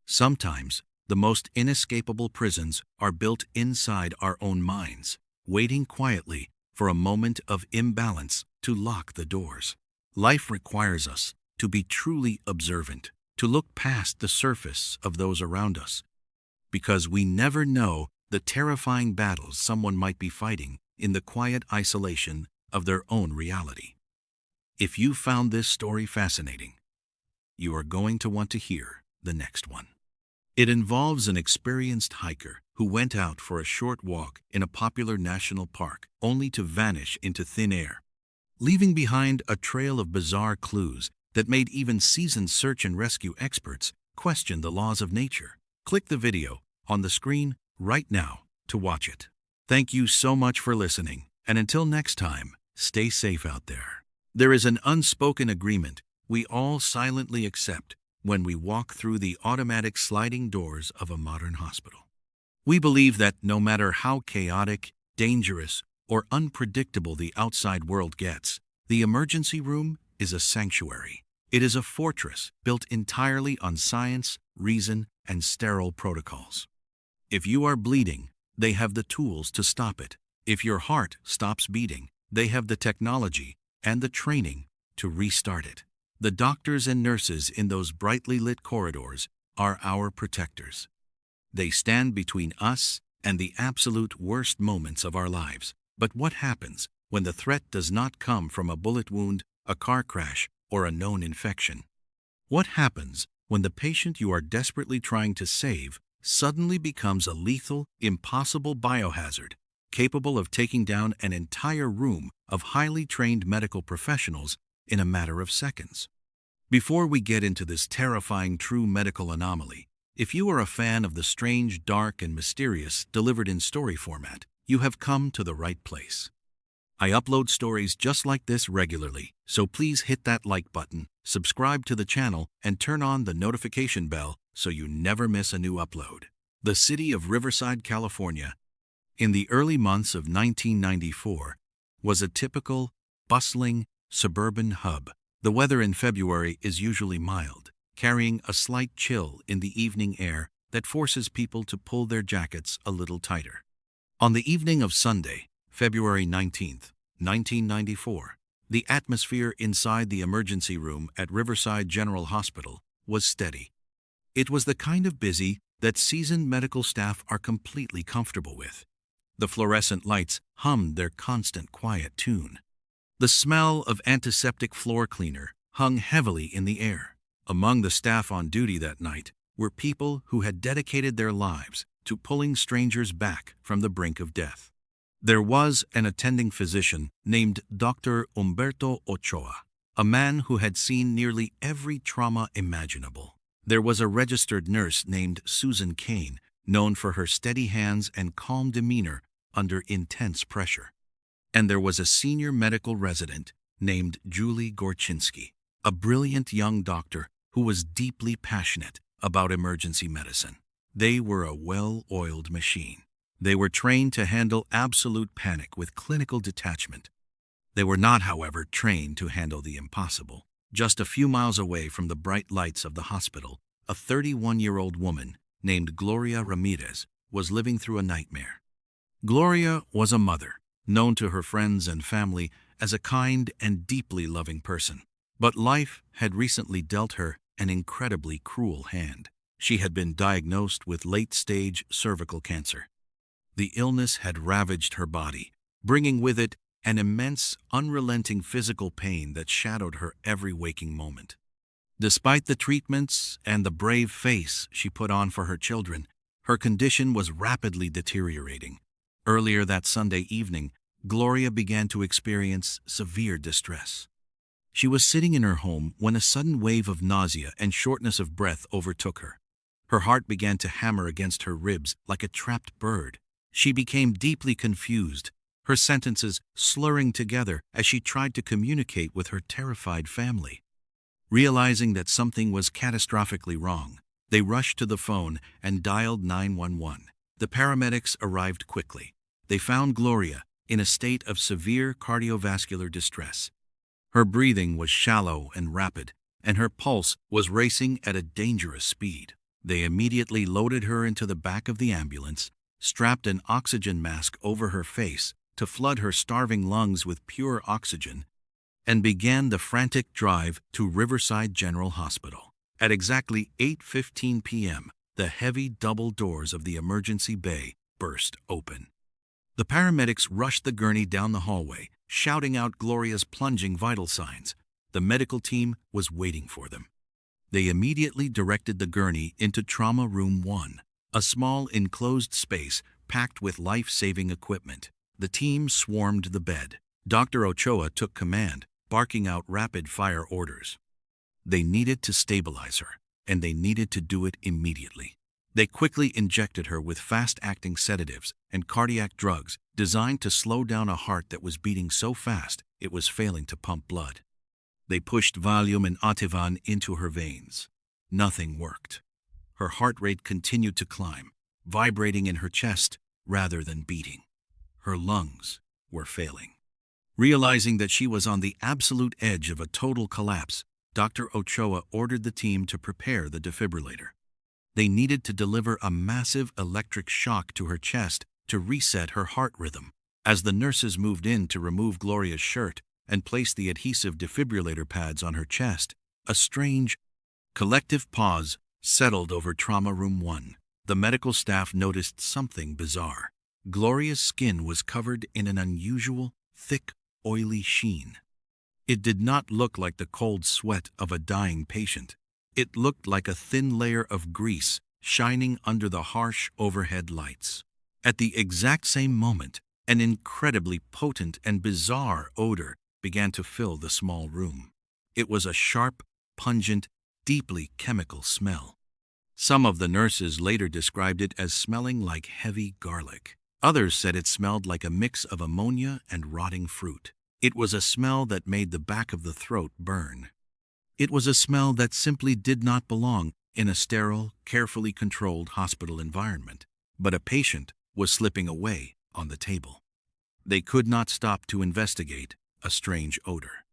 S2: Sometimes, the most inescapable prisons are built inside our own minds, waiting quietly for a moment of imbalance to lock the doors. Life requires us to be truly observant, to look past the surface of those around us, because we never know the terrifying battles someone might be fighting in the quiet isolation of their own reality. If you found this story fascinating, you are going to want to hear the next one. It involves an experienced hiker who went out for a short walk in a popular national park only to vanish into thin air, leaving behind a trail of bizarre clues that made even seasoned search and rescue experts question the laws of nature. Click the video on the screen right now to watch it. Thank you so much for listening, and until next time, stay safe out there. There is an unspoken agreement we all silently accept when we walk through the automatic sliding doors of a modern hospital. We believe that no matter how chaotic, dangerous, or unpredictable the outside world gets, the emergency room is a sanctuary. It is a fortress built entirely on science, reason, and sterile protocols. If you are bleeding, they have the tools to stop it. If your heart stops beating, they have the technology and the training to restart it. The doctors and nurses in those brightly lit corridors are our protectors. They stand between us and the absolute worst moments of our lives. But what happens when the threat does not come from a bullet wound, a car crash, or a known infection? What happens when the patient you are desperately trying to save suddenly becomes a lethal, impossible biohazard, capable of taking down an entire room of highly trained medical professionals in a matter of seconds? Before we get into this terrifying true medical anomaly, if you are a fan of the strange, dark, and mysterious delivered in story format, you have come to the right place. I upload stories just like this regularly, so please hit that like button, subscribe to the channel, and turn on the notification bell so you never miss a new upload. The city of Riverside, California, in the early months of 1994, was a typical, bustling, suburban hub. The weather in February is usually mild, carrying a slight chill in the evening air that forces people to pull their jackets a little tighter. On the evening of Sunday, February 19th, 1994, the atmosphere inside the emergency room at Riverside General Hospital was steady. It was the kind of busy that seasoned medical staff are completely comfortable with. The fluorescent lights hummed their constant quiet tune. The smell of antiseptic floor cleaner hung heavily in the air. Among the staff on duty that night were people who had dedicated their lives to pulling strangers back from the brink of death. There was an attending physician named Dr. Humberto Ochoa, a man who had seen nearly every trauma imaginable. There was a registered nurse named Susan Kane, known for her steady hands and calm demeanor under intense pressure. And there was a senior medical resident named Julie Gorczynski, a brilliant young doctor who was deeply passionate about emergency medicine. They were a well-oiled machine. They were trained to handle absolute panic with clinical detachment. They were not, however, trained to handle the impossible. Just a few miles away from the bright lights of the hospital, a 31-year-old woman named Gloria Ramirez was living through a nightmare. Gloria was a mother, known to her friends and family as a kind and deeply loving person. But life had recently dealt her an incredibly cruel hand. She had been diagnosed with late-stage cervical cancer. The illness had ravaged her body, bringing with it an immense, unrelenting physical pain that shadowed her every waking moment. Despite the treatments and the brave face she put on for her children, her condition was rapidly deteriorating. Earlier that Sunday evening, Gloria began to experience severe distress. She was sitting in her home when a sudden wave of nausea and shortness of breath overtook her. Her heart began to hammer against her ribs like a trapped bird. She became deeply confused, her sentences slurring together as she tried to communicate with her terrified family. Realizing that something was catastrophically wrong, they rushed to the phone and dialed 911. The paramedics arrived quickly. They found Gloria in a state of severe cardiovascular distress. Her breathing was shallow and rapid, and her pulse was racing at a dangerous speed. They immediately loaded her into the back of the ambulance, strapped an oxygen mask over her face to flood her starving lungs with pure oxygen, and began the frantic drive to Riverside General Hospital. At exactly 8:15 p.m., the heavy double doors of the emergency bay burst open. The paramedics rushed the gurney down the hallway, shouting out Gloria's plunging vital signs. The medical team was waiting for them. They immediately directed the gurney into Trauma Room 1, a small enclosed space packed with life-saving equipment. The team swarmed the bed. Dr. Ochoa took command, barking out rapid-fire orders. They needed to stabilize her, and they needed to do it immediately. They quickly injected her with fast-acting sedatives and cardiac drugs designed to slow down a heart that was beating so fast it was failing to pump blood. They pushed Valium and Ativan into her veins. Nothing worked. Her heart rate continued to climb, vibrating in her chest rather than beating. Her lungs were failing. Realizing that she was on the absolute edge of a total collapse, Dr. Ochoa ordered the team to prepare the defibrillator. They needed to deliver a massive electric shock to her chest to reset her heart rhythm. As the nurses moved in to remove Gloria's shirt and place the adhesive defibrillator pads on her chest, a strange, collective pause settled over Trauma Room 1. The medical staff noticed something bizarre. Gloria's skin was covered in an unusual, thick, oily sheen. It did not look like the cold sweat of a dying patient. It looked like a thin layer of grease shining under the harsh overhead lights. At the exact same moment, an incredibly potent and bizarre odor began to fill the small room. It was a sharp, pungent, deeply chemical smell. Some of the nurses later described it as smelling like heavy garlic. Others said it smelled like a mix of ammonia and rotting fruit. It was a smell that made the back of the throat burn. It was a smell that simply did not belong in a sterile, carefully controlled hospital environment. But a patient was slipping away on the table. They could not stop to investigate a strange odor.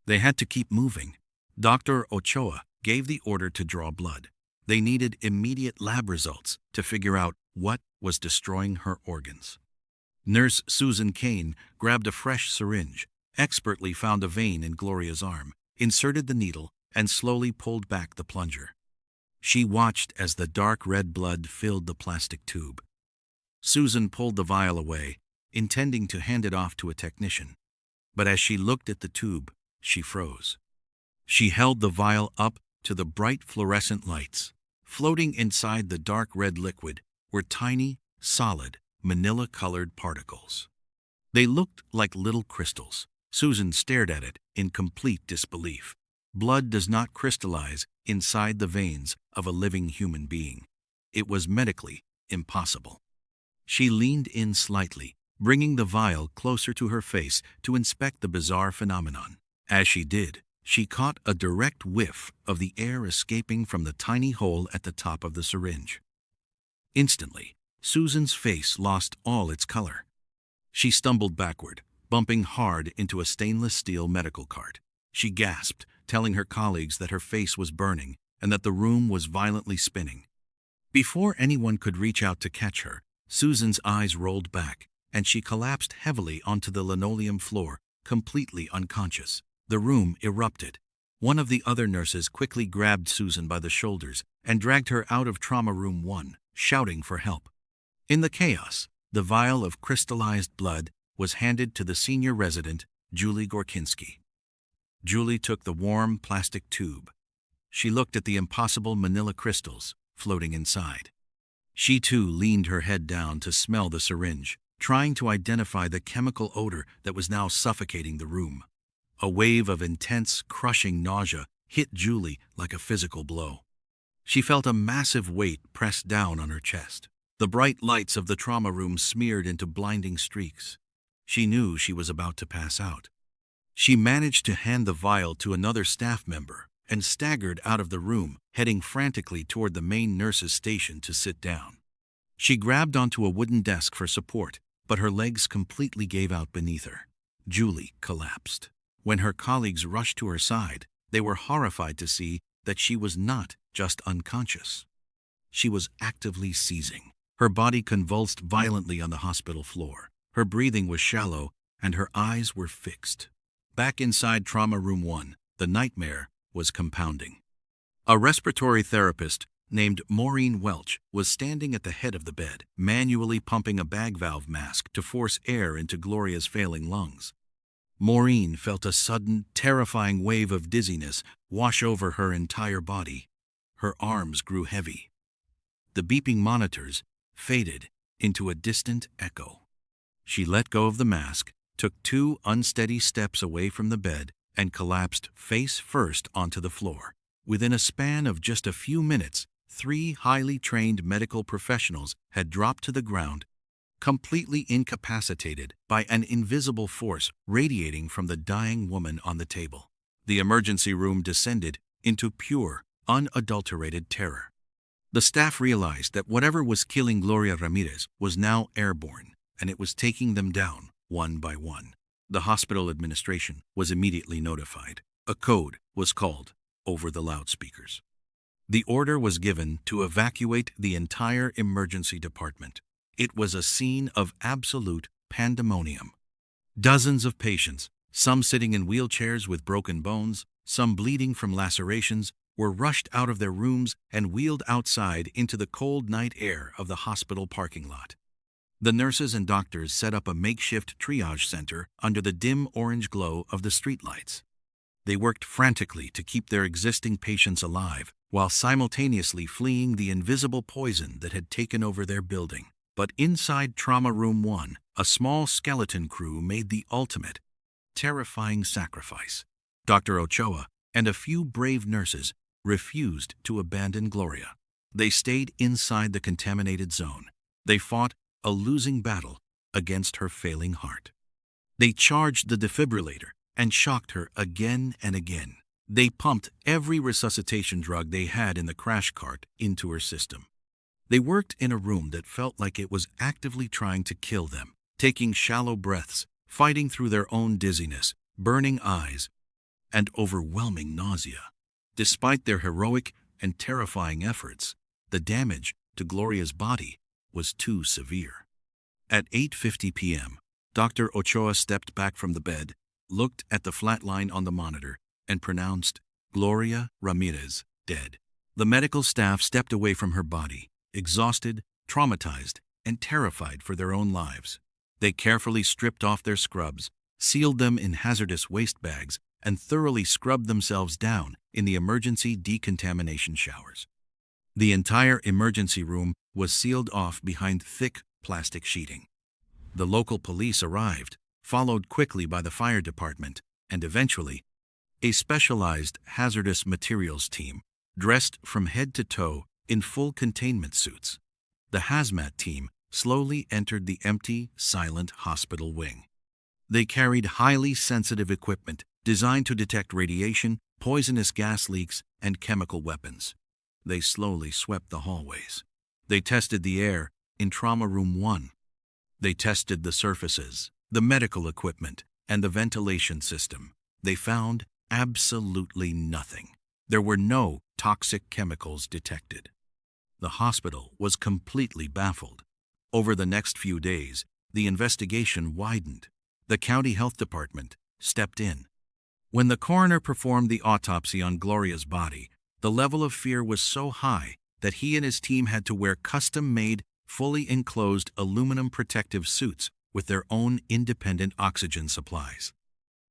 S2: They had to keep moving. Dr. Ochoa gave the order to draw blood. They needed immediate lab results to figure out what was destroying her organs. Nurse Susan Kane grabbed a fresh syringe, expertly found a vein in Gloria's arm, inserted the needle, and slowly pulled back the plunger. She watched as the dark red blood filled the plastic tube. Susan pulled the vial away, intending to hand it off to a technician. But as she looked at the tube, she froze. She held the vial up to the bright fluorescent lights. Floating inside the dark red liquid were tiny, solid, manila-colored particles. They looked like little crystals. Susan stared at it in complete disbelief. Blood does not crystallize inside the veins of a living human being. It was medically impossible. She leaned in slightly, bringing the vial closer to her face to inspect the bizarre phenomenon. As she did, she caught a direct whiff of the air escaping from the tiny hole at the top of the syringe. Instantly, Susan's face lost all its color. She stumbled backward, bumping hard into a stainless steel medical cart. She gasped, telling her colleagues that her face was burning and that the room was violently spinning. Before anyone could reach out to catch her, Susan's eyes rolled back, and she collapsed heavily onto the linoleum floor, completely unconscious. The room erupted. One of the other nurses quickly grabbed Susan by the shoulders and dragged her out of Trauma Room 1, shouting for help. In the chaos, the vial of crystallized blood was handed to the senior resident, Julie Gorkinski. Julie took the warm plastic tube. She looked at the impossible manila crystals floating inside. She too leaned her head down to smell the syringe, trying to identify the chemical odor that was now suffocating the room. A wave of intense, crushing nausea hit Julie like a physical blow. She felt a massive weight pressed down on her chest. The bright lights of the trauma room smeared into blinding streaks. She knew she was about to pass out. She managed to hand the vial to another staff member and staggered out of the room, heading frantically toward the main nurse's station to sit down. She grabbed onto a wooden desk for support, but her legs completely gave out beneath her. Julie collapsed. When her colleagues rushed to her side, they were horrified to see that she was not just unconscious. She was actively seizing. Her body convulsed violently on the hospital floor. Her breathing was shallow, and her eyes were fixed. Back inside Trauma Room 1, the nightmare was compounding. A respiratory therapist named Maureen Welch was standing at the head of the bed, manually pumping a bag valve mask to force air into Gloria's failing lungs. Maureen felt a sudden, terrifying wave of dizziness wash over her entire body. Her arms grew heavy. The beeping monitors faded into a distant echo. She let go of the mask, took 2 unsteady steps away from the bed, and collapsed face first onto the floor. Within a span of just a few minutes, 3 highly trained medical professionals had dropped to the ground, completely incapacitated by an invisible force radiating from the dying woman on the table. The emergency room descended into pure, unadulterated terror. The staff realized that whatever was killing Gloria Ramirez was now airborne, and it was taking them down one by one. The hospital administration was immediately notified. A code was called over the loudspeakers. The order was given to evacuate the entire emergency department. It was a scene of absolute pandemonium. Dozens of patients, some sitting in wheelchairs with broken bones, some bleeding from lacerations, were rushed out of their rooms and wheeled outside into the cold night air of the hospital parking lot. The nurses and doctors set up a makeshift triage center under the dim orange glow of the streetlights. They worked frantically to keep their existing patients alive while simultaneously fleeing the invisible poison that had taken over their building. But inside Trauma Room 1, a small skeleton crew made the ultimate, terrifying sacrifice. Dr. Ochoa and a few brave nurses refused to abandon Gloria. They stayed inside the contaminated zone. They fought a losing battle against her failing heart. They charged the defibrillator and shocked her again and again. They pumped every resuscitation drug they had in the crash cart into her system. They worked in a room that felt like it was actively trying to kill them, taking shallow breaths, fighting through their own dizziness, burning eyes, and overwhelming nausea. Despite their heroic and terrifying efforts, the damage to Gloria's body was too severe. At 8:50 p.m., Dr. Ochoa stepped back from the bed, looked at the flat line on the monitor, and pronounced, "Gloria Ramirez, dead." The medical staff stepped away from her body, exhausted, traumatized, and terrified for their own lives. They carefully stripped off their scrubs, sealed them in hazardous waste bags, and thoroughly scrubbed themselves down in the emergency decontamination showers. The entire emergency room was sealed off behind thick plastic sheeting. The local police arrived, followed quickly by the fire department, and eventually, a specialized hazardous materials team, dressed from head to toe in full containment suits. The hazmat team slowly entered the empty, silent hospital wing. They carried highly sensitive equipment designed to detect radiation, poisonous gas leaks, and chemical weapons. They slowly swept the hallways. They tested the air in Trauma Room 1. They tested the surfaces, the medical equipment, and the ventilation system. They found absolutely nothing. There were no toxic chemicals detected. The hospital was completely baffled. Over the next few days, the investigation widened. The county health department stepped in. When the coroner performed the autopsy on Gloria's body, the level of fear was so high that he and his team had to wear custom-made, fully enclosed aluminum protective suits with their own independent oxygen supplies.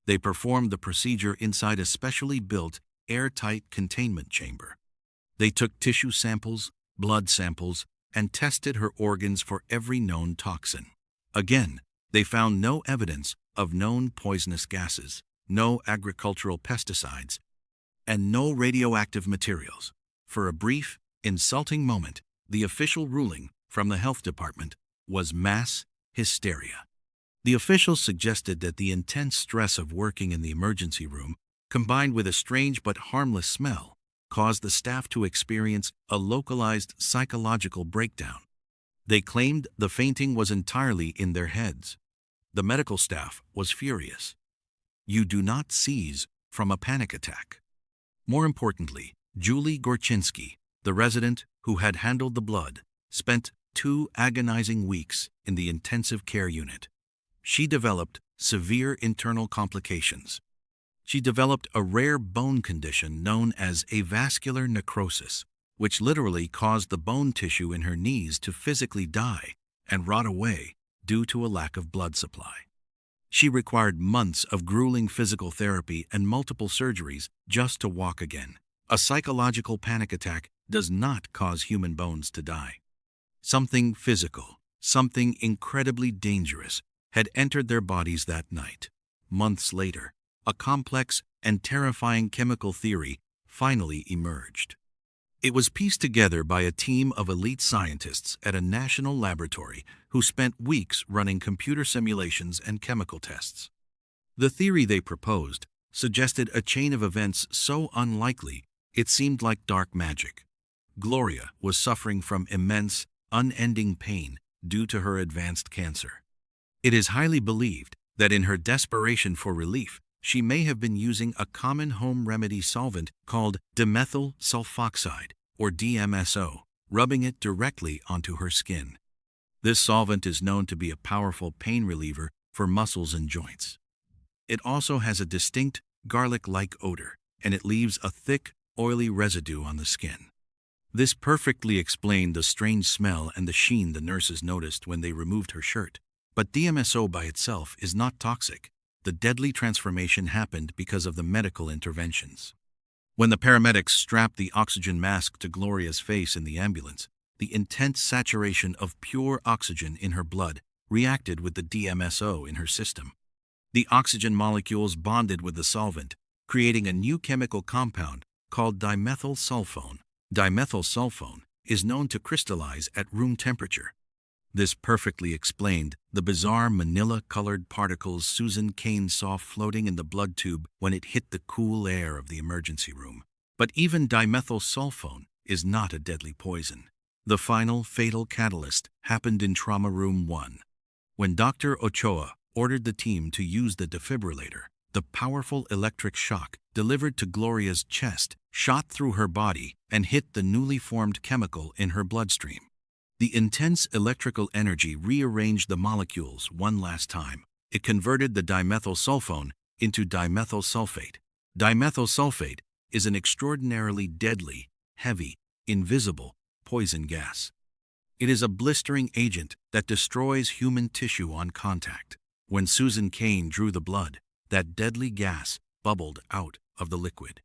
S2: They performed the procedure inside a specially built, airtight containment chamber. They took tissue samples, blood samples, and tested her organs for every known toxin. Again, they found no evidence of known poisonous gases, no agricultural pesticides, and no radioactive materials. For a brief, insulting moment, the official ruling from the health department was mass hysteria. The officials suggested that the intense stress of working in the emergency room, combined with a strange but harmless smell, caused the staff to experience a localized psychological breakdown. They claimed the fainting was entirely in their heads. The medical staff was furious. You do not seize from a panic attack. More importantly, Julie Gorchinsky, the resident who had handled the blood, spent 2 agonizing weeks in the intensive care unit. She developed severe internal complications. She developed a rare bone condition known as avascular necrosis, which literally caused the bone tissue in her knees to physically die and rot away due to a lack of blood supply. She required months of grueling physical therapy and multiple surgeries just to walk again. A psychological panic attack does not cause human bones to die. Something physical, something incredibly dangerous, had entered their bodies that night. Months later, a complex and terrifying chemical theory finally emerged. It was pieced together by a team of elite scientists at a national laboratory who spent weeks running computer simulations and chemical tests. The theory they proposed suggested a chain of events so unlikely it seemed like dark magic. Gloria was suffering from immense, unending pain due to her advanced cancer. It is highly believed that in her desperation for relief, she may have been using a common home remedy solvent called dimethyl sulfoxide, or DMSO, rubbing it directly onto her skin. This solvent is known to be a powerful pain reliever for muscles and joints. It also has a distinct garlic-like odor, and it leaves a thick, oily residue on the skin. This perfectly explained the strange smell and the sheen the nurses noticed when they removed her shirt. But DMSO by itself is not toxic. The deadly transformation happened because of the medical interventions. When the paramedics strapped the oxygen mask to Gloria's face in the ambulance, the intense saturation of pure oxygen in her blood reacted with the DMSO in her system. The oxygen molecules bonded with the solvent, creating a new chemical compound called dimethylsulfone. Dimethylsulfone is known to crystallize at room temperature. This perfectly explained the bizarre manila-colored particles Susan Kane saw floating in the blood tube when it hit the cool air of the emergency room. But even dimethylsulfone is not a deadly poison. The final fatal catalyst happened in Trauma Room 1. When Dr. Ochoa ordered the team to use the defibrillator, the powerful electric shock delivered to Gloria's chest shot through her body and hit the newly formed chemical in her bloodstream. The intense electrical energy rearranged the molecules one last time. It converted the dimethylsulfone into dimethyl sulfate. Dimethyl sulfate is an extraordinarily deadly, heavy, invisible poison gas. It is a blistering agent that destroys human tissue on contact. When Susan Kane drew the blood, that deadly gas bubbled out of the liquid.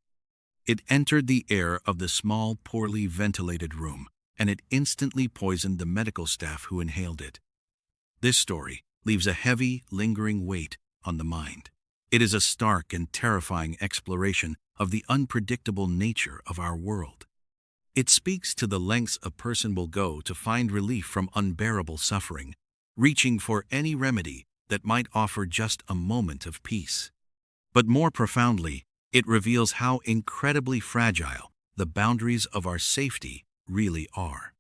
S2: It entered the air of the small, poorly ventilated room, and it instantly poisoned the medical staff who inhaled it. This story leaves a heavy, lingering weight on the mind. It is a stark and terrifying exploration of the unpredictable nature of our world. It speaks to the lengths a person will go to find relief from unbearable suffering, reaching for any remedy that might offer just a moment of peace. But more profoundly, it reveals how incredibly fragile the boundaries of our safety really are.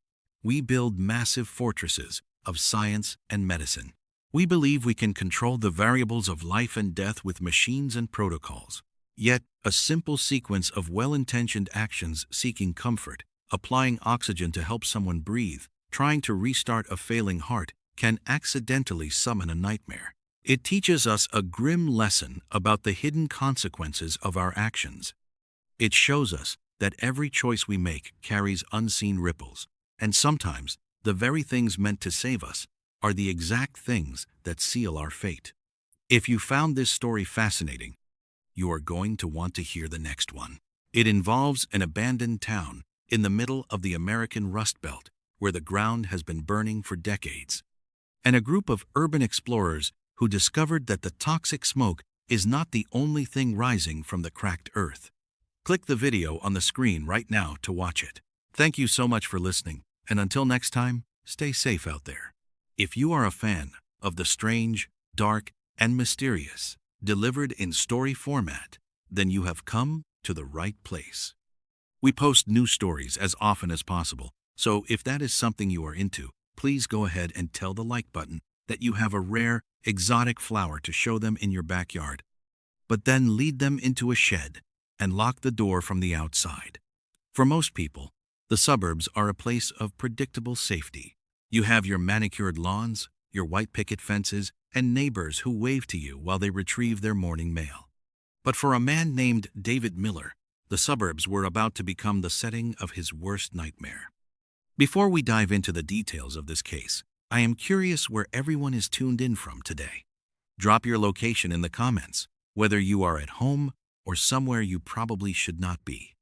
S2: We build massive fortresses of science and medicine. We believe we can control the variables of life and death with machines and protocols. Yet, a simple sequence of well-intentioned actions seeking comfort, applying oxygen to help someone breathe, trying to restart a failing heart, can accidentally summon a nightmare. It teaches us a grim lesson about the hidden consequences of our actions. It shows us that every choice we make carries unseen ripples, and sometimes the very things meant to save us are the exact things that seal our fate. If you found this story fascinating, you are going to want to hear the next one. It involves an abandoned town in the middle of the American Rust Belt, where the ground has been burning for decades, and a group of urban explorers who discovered that the toxic smoke is not the only thing rising from the cracked earth. Click the video on the screen right now to watch it. Thank you so much for listening, and until next time, stay safe out there. If you are a fan of the strange, dark, and mysterious, delivered in story format, then you have come to the right place. We post new stories as often as possible, so if that is something you are into, please go ahead and tell the like button that you have a rare, exotic flower to show them in your backyard. But then lead them into a shed and lock the door from the outside. For most people, the suburbs are a place of predictable safety. You have your manicured lawns, your white picket fences, and neighbors who wave to you while they retrieve their morning mail. But for a man named David Miller, the suburbs were about to become the setting of his worst nightmare. Before we dive into the details of this case, I am curious where everyone is tuned in from today. Drop your location in the comments, whether you are at home or somewhere you probably should not be.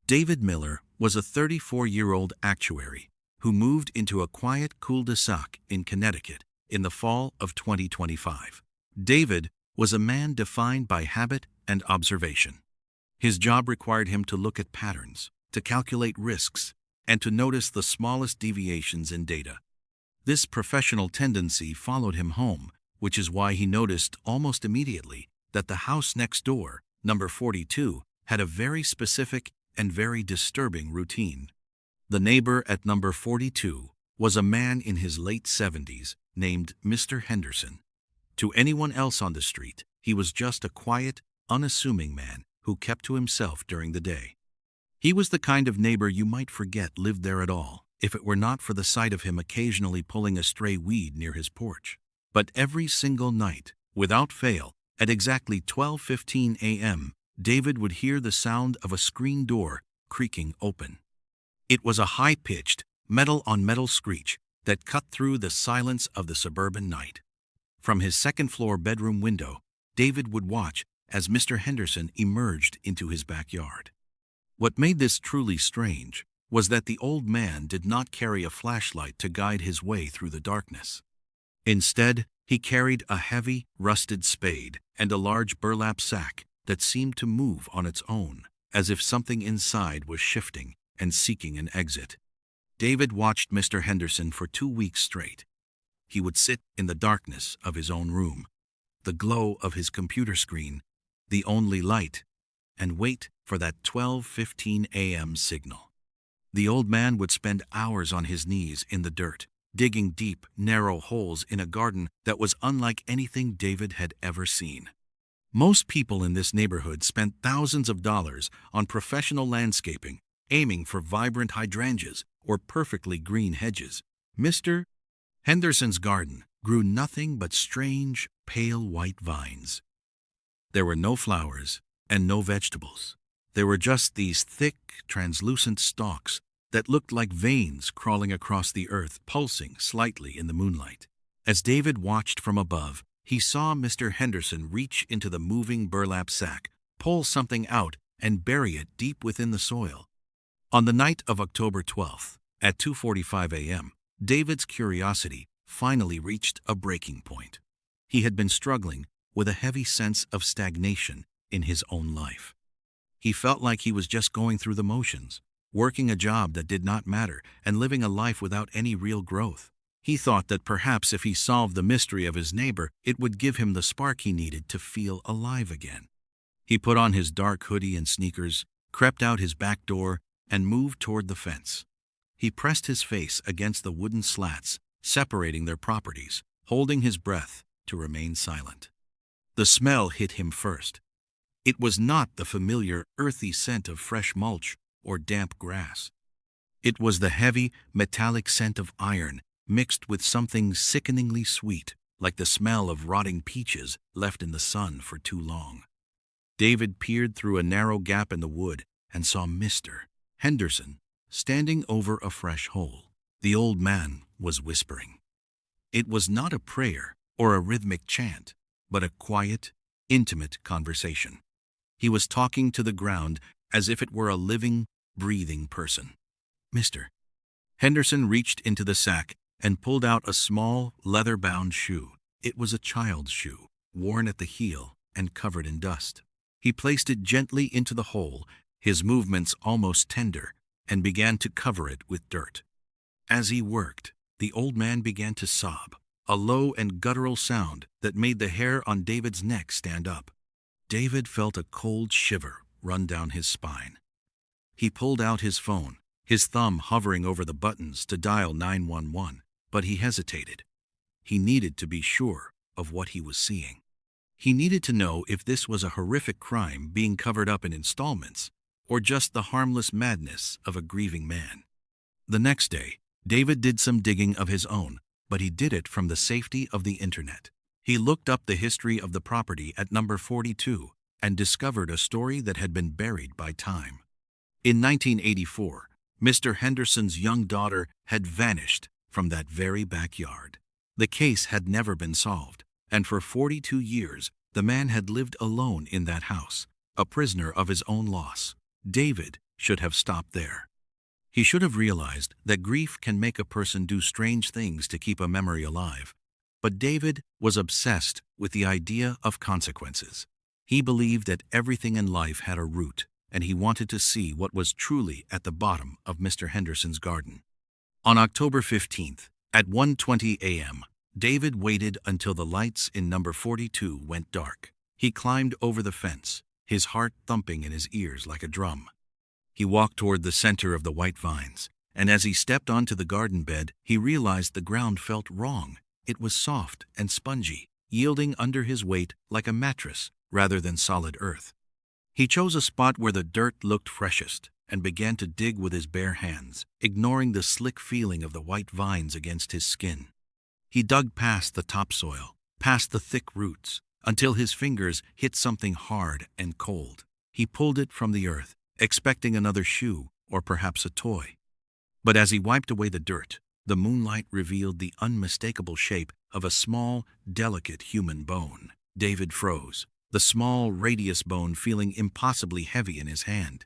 S2: David Miller was a 34-year-old actuary who moved into a quiet cul-de-sac in Connecticut in the fall of 2025. David was a man defined by habit and observation. His job required him to look at patterns, to calculate risks, and to notice the smallest deviations in data. This professional tendency followed him home, which is why he noticed almost immediately that the house next door, number 42, had a very specific and very disturbing routine. The neighbor at number 42 was a man in his late 70s named Mr. Henderson. To anyone else on the street, he was just a quiet, unassuming man who kept to himself during the day. He was the kind of neighbor you might forget lived there at all, if it were not for the sight of him occasionally pulling a stray weed near his porch. But every single night, without fail, at exactly 12:15 a.m., David would hear the sound of a screen door creaking open. It was a high-pitched, metal-on-metal screech that cut through the silence of the suburban night. From his second-floor bedroom window, David would watch as Mr. Henderson emerged into his backyard. What made this truly strange was that the old man did not carry a flashlight to guide his way through the darkness. Instead, he carried a heavy, rusted spade and a large burlap sack that seemed to move on its own, as if something inside was shifting and seeking an exit. David watched Mr. Henderson for 2 weeks straight. He would sit in the darkness of his own room, the glow of his computer screen, the only light, and wait for that 12:15 a.m. signal. The old man would spend hours on his knees in the dirt, digging deep, narrow holes in a garden that was unlike anything David had ever seen. Most people in this neighborhood spent thousands of dollars on professional landscaping, aiming for vibrant hydrangeas or perfectly green hedges. Mr. Henderson's garden grew nothing but strange, pale white vines. There were no flowers and no vegetables. There were just these thick, translucent stalks that looked like veins crawling across the earth, pulsing slightly in the moonlight. As David watched from above, he saw Mr. Henderson reach into the moving burlap sack, pull something out, and bury it deep within the soil. On the night of October 12th, at 2:45 a.m., David's curiosity finally reached a breaking point. He had been struggling with a heavy sense of stagnation in his own life. He felt like he was just going through the motions, working a job that did not matter and living a life without any real growth. He thought that perhaps if he solved the mystery of his neighbor, it would give him the spark he needed to feel alive again. He put on his dark hoodie and sneakers, crept out his back door, and moved toward the fence. He pressed his face against the wooden slats, separating their properties, holding his breath to remain silent. The smell hit him first. It was not the familiar, earthy scent of fresh mulch or damp grass. It was the heavy, metallic scent of iron mixed with something sickeningly sweet, like the smell of rotting peaches left in the sun for too long. David peered through a narrow gap in the wood and saw Mr. Henderson standing over a fresh hole. The old man was whispering. It was not a prayer or a rhythmic chant, but a quiet, intimate conversation. He was talking to the ground as if it were a living, breathing person. Mr. Henderson reached into the sack and pulled out a small, leather-bound shoe. It was a child's shoe, worn at the heel and covered in dust. He placed it gently into the hole, his movements almost tender, and began to cover it with dirt. As he worked, the old man began to sob, a low and guttural sound that made the hair on David's neck stand up. David felt a cold shiver run down his spine. He pulled out his phone, his thumb hovering over the buttons to dial 911, but he hesitated. He needed to be sure of what he was seeing. He needed to know if this was a horrific crime being covered up in installments, or just the harmless madness of a grieving man. The next day, David did some digging of his own, but he did it from the safety of the internet. He looked up the history of the property at number 42 and discovered a story that had been buried by time. In 1984, Mr. Henderson's young daughter had vanished from that very backyard. The case had never been solved, and for 42 years, the man had lived alone in that house, a prisoner of his own loss. David should have stopped there. He should have realized that grief can make a person do strange things to keep a memory alive. But David was obsessed with the idea of consequences. He believed that everything in life had a root, and he wanted to see what was truly at the bottom of Mr. Henderson's garden. On October 15th, at 1:20 a.m., David waited until the lights in number 42 went dark. He climbed over the fence, his heart thumping in his ears like a drum. He walked toward the center of the white vines, and as he stepped onto the garden bed, he realized the ground felt wrong. It was soft and spongy, yielding under his weight like a mattress rather than solid earth. He chose a spot where the dirt looked freshest and began to dig with his bare hands, ignoring the slick feeling of the white vines against his skin. He dug past the topsoil, past the thick roots, until his fingers hit something hard and cold. He pulled it from the earth, expecting another shoe or perhaps a toy. But as he wiped away the dirt, the moonlight revealed the unmistakable shape of a small, delicate human bone. David froze, the small radius bone feeling impossibly heavy in his hand.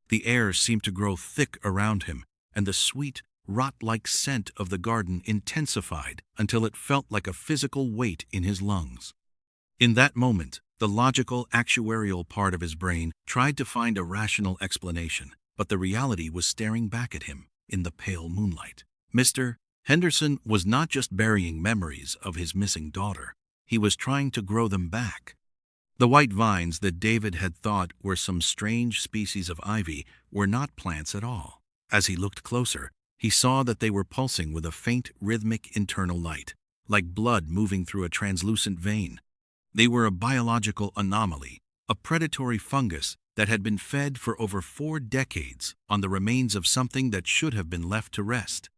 S2: The air seemed to grow thick around him, and the sweet, rot-like scent of the garden intensified until it felt like a physical weight in his lungs. In that moment, the logical, actuarial part of his brain tried to find a rational explanation, but the reality was staring back at him in the pale moonlight. Mr. Henderson was not just burying memories of his missing daughter. He was trying to grow them back. The white vines that David had thought were some strange species of ivy were not plants at all. As he looked closer, he saw that they were pulsing with a faint, rhythmic internal light, like blood moving through a translucent vein. They were a biological anomaly, a predatory fungus that had been fed for over 4 decades on the remains of something that should have been left to rest.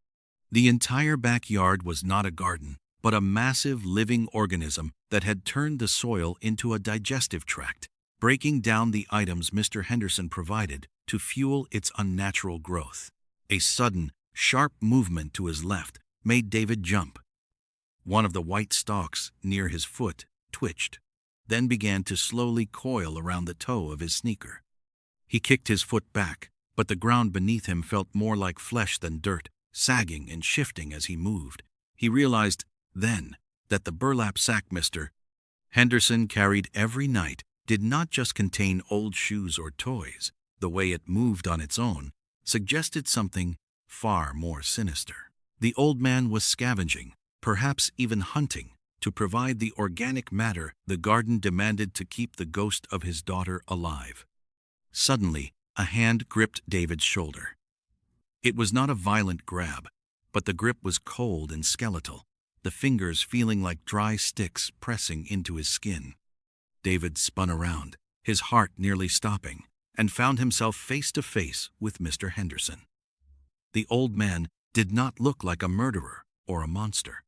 S2: The entire backyard was not a garden, but a massive living organism that had turned the soil into a digestive tract, breaking down the items Mr. Henderson provided to fuel its unnatural growth. A sudden, sharp movement to his left made David jump. One of the white stalks near his foot twitched, then began to slowly coil around the toe of his sneaker. He kicked his foot back, but the ground beneath him felt more like flesh than dirt, sagging and shifting as he moved. He realized then that the burlap sack Mr. Henderson carried every night did not just contain old shoes or toys. The way it moved on its own suggested something far more sinister. The old man was scavenging, perhaps even hunting, to provide the organic matter the garden demanded to keep the ghost of his daughter alive. Suddenly, a hand gripped David's shoulder. It was not a violent grab, but the grip was cold and skeletal, the fingers feeling like dry sticks pressing into his skin. David spun around, his heart nearly stopping, and found himself face to face with Mr. Henderson. The old man did not look like a murderer or a monster.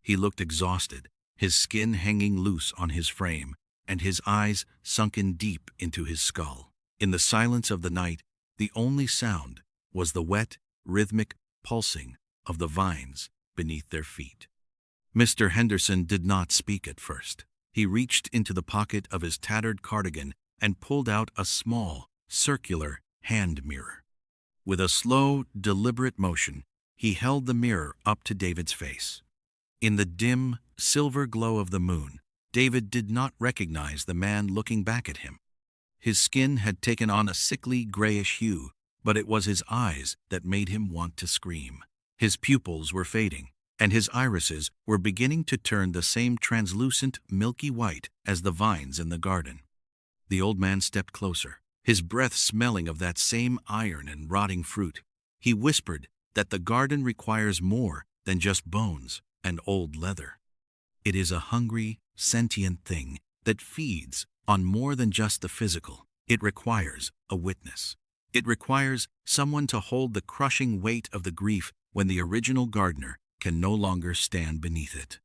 S2: He looked exhausted, his skin hanging loose on his frame, and his eyes sunken deep into his skull. In the silence of the night, the only sound was the wet, rhythmic pulsing of the vines beneath their feet. Mr. Henderson did not speak at first. He reached into the pocket of his tattered cardigan and pulled out a small, circular hand mirror. With a slow, deliberate motion, he held the mirror up to David's face. In the dim, silver glow of the moon, David did not recognize the man looking back at him. His skin had taken on a sickly grayish hue, but it was his eyes that made him want to scream. His pupils were fading, and his irises were beginning to turn the same translucent, milky white as the vines in the garden. The old man stepped closer, his breath smelling of that same iron and rotting fruit. He whispered that the garden requires more than just bones and old leather. It is a hungry, sentient thing that feeds on more than just the physical. It requires a witness. It requires someone to hold the crushing weight of the grief when the original gardener can no longer stand beneath it.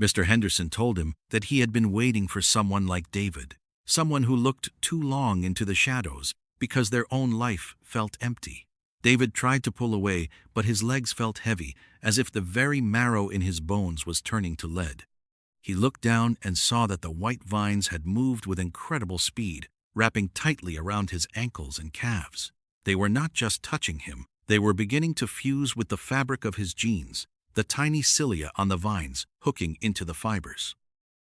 S2: Mr. Henderson told him that he had been waiting for someone like David, someone who looked too long into the shadows because their own life felt empty. David tried to pull away, but his legs felt heavy, as if the very marrow in his bones was turning to lead. He looked down and saw that the white vines had moved with incredible speed, wrapping tightly around his ankles and calves. They were not just touching him, they were beginning to fuse with the fabric of his jeans, the tiny cilia on the vines hooking into the fibers.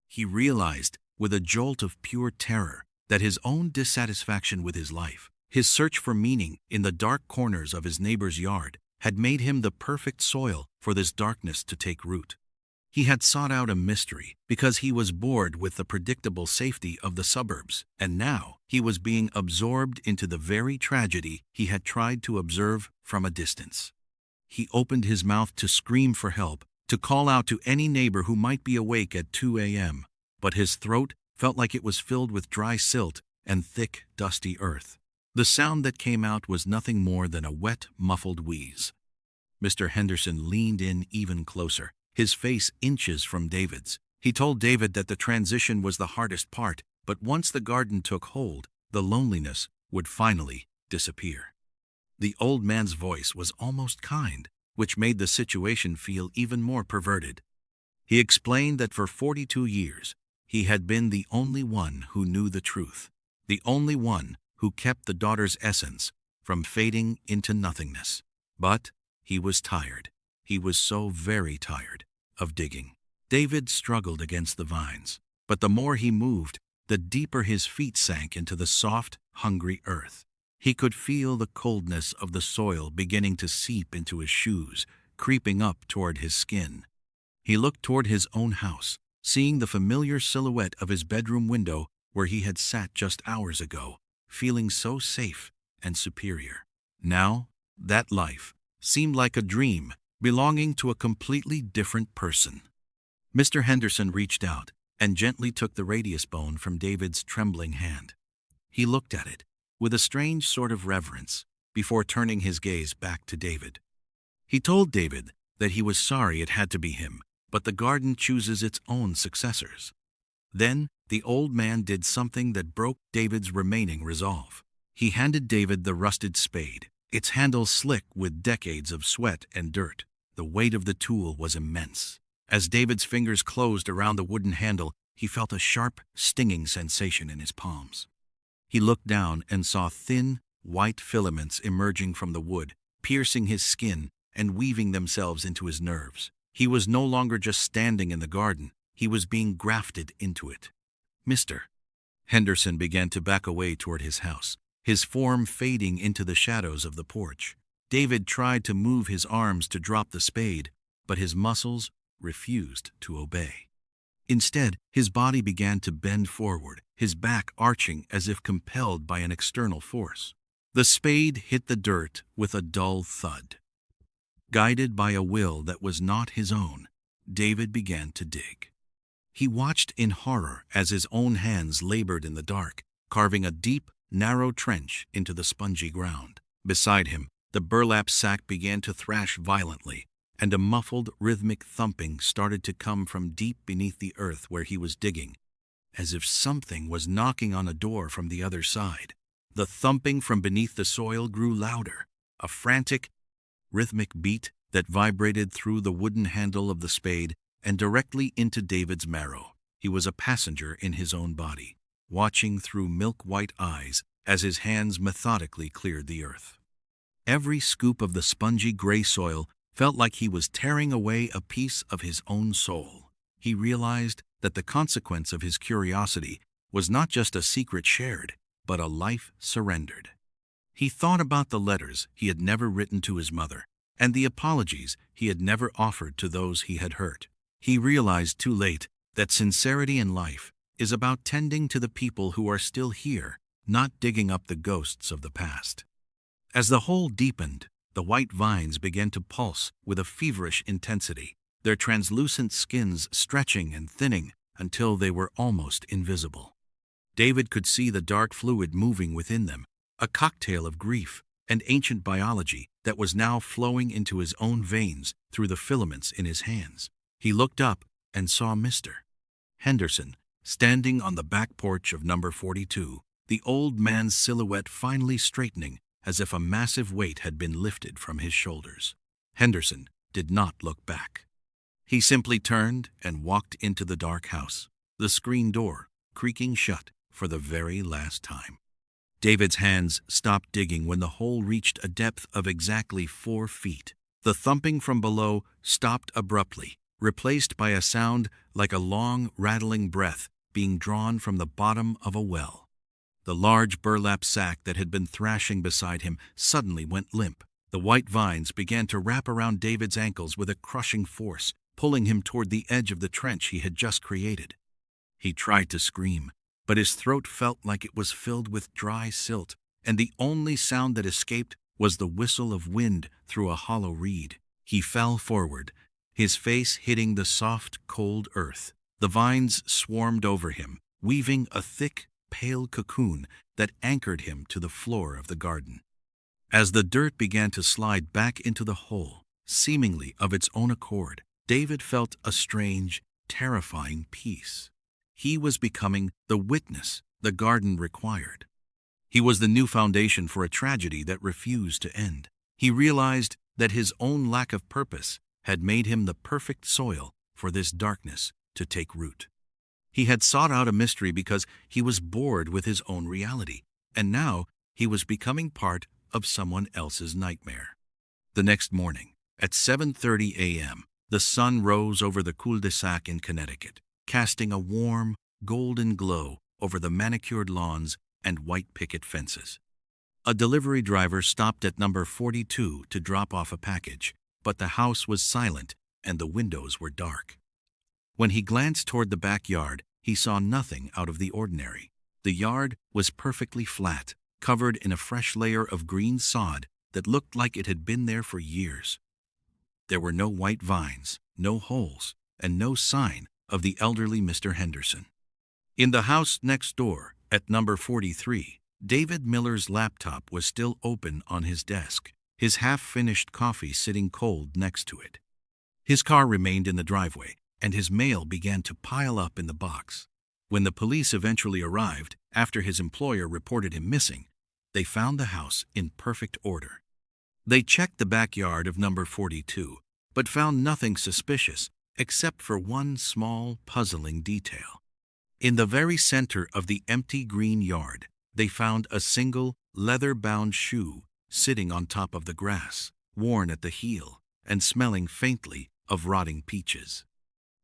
S2: He realized, with a jolt of pure terror, that his own dissatisfaction with his life, his search for meaning in the dark corners of his neighbor's yard, had made him the perfect soil for this darkness to take root. He had sought out a mystery because he was bored with the predictable safety of the suburbs, and now he was being absorbed into the very tragedy he had tried to observe from a distance. He opened his mouth to scream for help, to call out to any neighbor who might be awake at 2 a.m., but his throat felt like it was filled with dry silt and thick, dusty earth. The sound that came out was nothing more than a wet, muffled wheeze. Mr. Henderson leaned in even closer, his face inches from David's. He told David that the transition was the hardest part, but once the garden took hold, the loneliness would finally disappear. The old man's voice was almost kind, which made the situation feel even more perverted. He explained that for 42 years, he had been the only one who knew the truth, the only one who kept the daughter's essence from fading into nothingness. But he was tired. He was so very tired of digging. David struggled against the vines, but the more he moved, the deeper his feet sank into the soft, hungry earth. He could feel the coldness of the soil beginning to seep into his shoes, creeping up toward his skin. He looked toward his own house, seeing the familiar silhouette of his bedroom window where he had sat just hours ago, feeling so safe and superior. Now, that life seemed like a dream belonging to a completely different person. Mr. Henderson reached out and gently took the radius bone from David's trembling hand. He looked at it with a strange sort of reverence before turning his gaze back to David. He told David that he was sorry it had to be him, but the garden chooses its own successors. Then the old man did something that broke David's remaining resolve. He handed David the rusted spade, its handle slick with decades of sweat and dirt. The weight of the tool was immense. As David's fingers closed around the wooden handle, he felt a sharp, stinging sensation in his palms. He looked down and saw thin, white filaments emerging from the wood, piercing his skin and weaving themselves into his nerves. He was no longer just standing in the garden, he was being grafted into it. Mr. Henderson began to back away toward his house, his form fading into the shadows of the porch. David tried to move his arms to drop the spade, but his muscles refused to obey. Instead, his body began to bend forward, his back arching as if compelled by an external force. The spade hit the dirt with a dull thud. Guided by a will that was not his own, David began to dig. He watched in horror as his own hands labored in the dark, carving a deep, narrow trench into the spongy ground. Beside him, the burlap sack began to thrash violently, and a muffled, rhythmic thumping started to come from deep beneath the earth where he was digging, as if something was knocking on a door from the other side. The thumping from beneath the soil grew louder, a frantic, rhythmic beat that vibrated through the wooden handle of the spade and directly into David's marrow. He was a passenger in his own body, watching through milk-white eyes as his hands methodically cleared the earth. Every scoop of the spongy gray soil felt like he was tearing away a piece of his own soul. He realized that the consequence of his curiosity was not just a secret shared, but a life surrendered. He thought about the letters he had never written to his mother, and the apologies he had never offered to those he had hurt. He realized too late that sincerity in life is about tending to the people who are still here, not digging up the ghosts of the past. As the hole deepened, the white vines began to pulse with a feverish intensity, their translucent skins stretching and thinning until they were almost invisible. David could see the dark fluid moving within them, a cocktail of grief and ancient biology that was now flowing into his own veins through the filaments in his hands. He looked up and saw Mr. Henderson standing on the back porch of number 42, the old man's silhouette finally straightening as if a massive weight had been lifted from his shoulders. Henderson did not look back. He simply turned and walked into the dark house, the screen door creaking shut for the very last time. David's hands stopped digging when the hole reached a depth of exactly 4 feet. The thumping from below stopped abruptly, replaced by a sound like a long, rattling breath being drawn from the bottom of a well. The large burlap sack that had been thrashing beside him suddenly went limp. The white vines began to wrap around David's ankles with a crushing force, pulling him toward the edge of the trench he had just created. He tried to scream, but his throat felt like it was filled with dry silt, and the only sound that escaped was the whistle of wind through a hollow reed. He fell forward, his face hitting the soft, cold earth. The vines swarmed over him, weaving a thick, pale cocoon that anchored him to the floor of the garden. As the dirt began to slide back into the hole, seemingly of its own accord, David felt a strange, terrifying peace. He was becoming the witness the garden required. He was the new foundation for a tragedy that refused to end. He realized that his own lack of purpose had made him the perfect soil for this darkness to take root. He had sought out a mystery because he was bored with his own reality, and now he was becoming part of someone else's nightmare. The next morning, at 7:30 a.m., the sun rose over the cul-de-sac in Connecticut, casting a warm, golden glow over the manicured lawns and white picket fences. A delivery driver stopped at number 42 to drop off a package, but the house was silent and the windows were dark. When he glanced toward the backyard, he saw nothing out of the ordinary. The yard was perfectly flat, covered in a fresh layer of green sod that looked like it had been there for years. There were no white vines, no holes, and no sign of the elderly Mr. Henderson. In the house next door, at number 43, David Miller's laptop was still open on his desk, his half-finished coffee sitting cold next to it. His car remained in the driveway, and his mail began to pile up in the box. When the police eventually arrived, after his employer reported him missing, they found the house in perfect order. They checked the backyard of number 42, but found nothing suspicious except for one small, puzzling detail. In the very center of the empty green yard, they found a single, leather-bound shoe sitting on top of the grass, worn at the heel and smelling faintly of rotting peaches.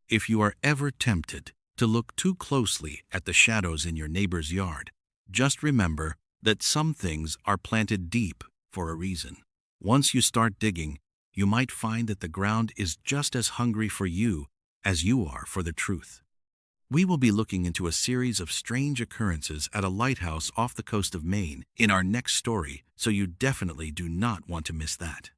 S2: If you are ever tempted to look too closely at the shadows in your neighbor's yard, just remember that some things are planted deep for a reason. Once you start digging, you might find that the ground is just as hungry for you as you are for the truth. We will be looking into a series of strange occurrences at a lighthouse off the coast of Maine in our next story, so you definitely do not want to miss that.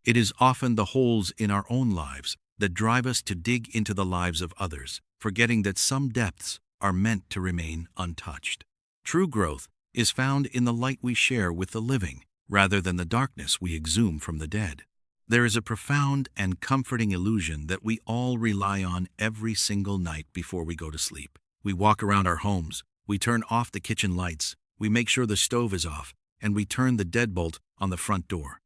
S2: It is often the holes in our own lives that drive us to dig into the lives of others, forgetting that some depths are meant to remain untouched. True growth is found in the light we share with the living, rather than the darkness we exhume from the dead. There is a profound and comforting illusion that we all rely on every single night before we go to sleep. We walk around our homes, we turn off the kitchen lights, we make sure the stove is off, and we turn the deadbolt on the front door.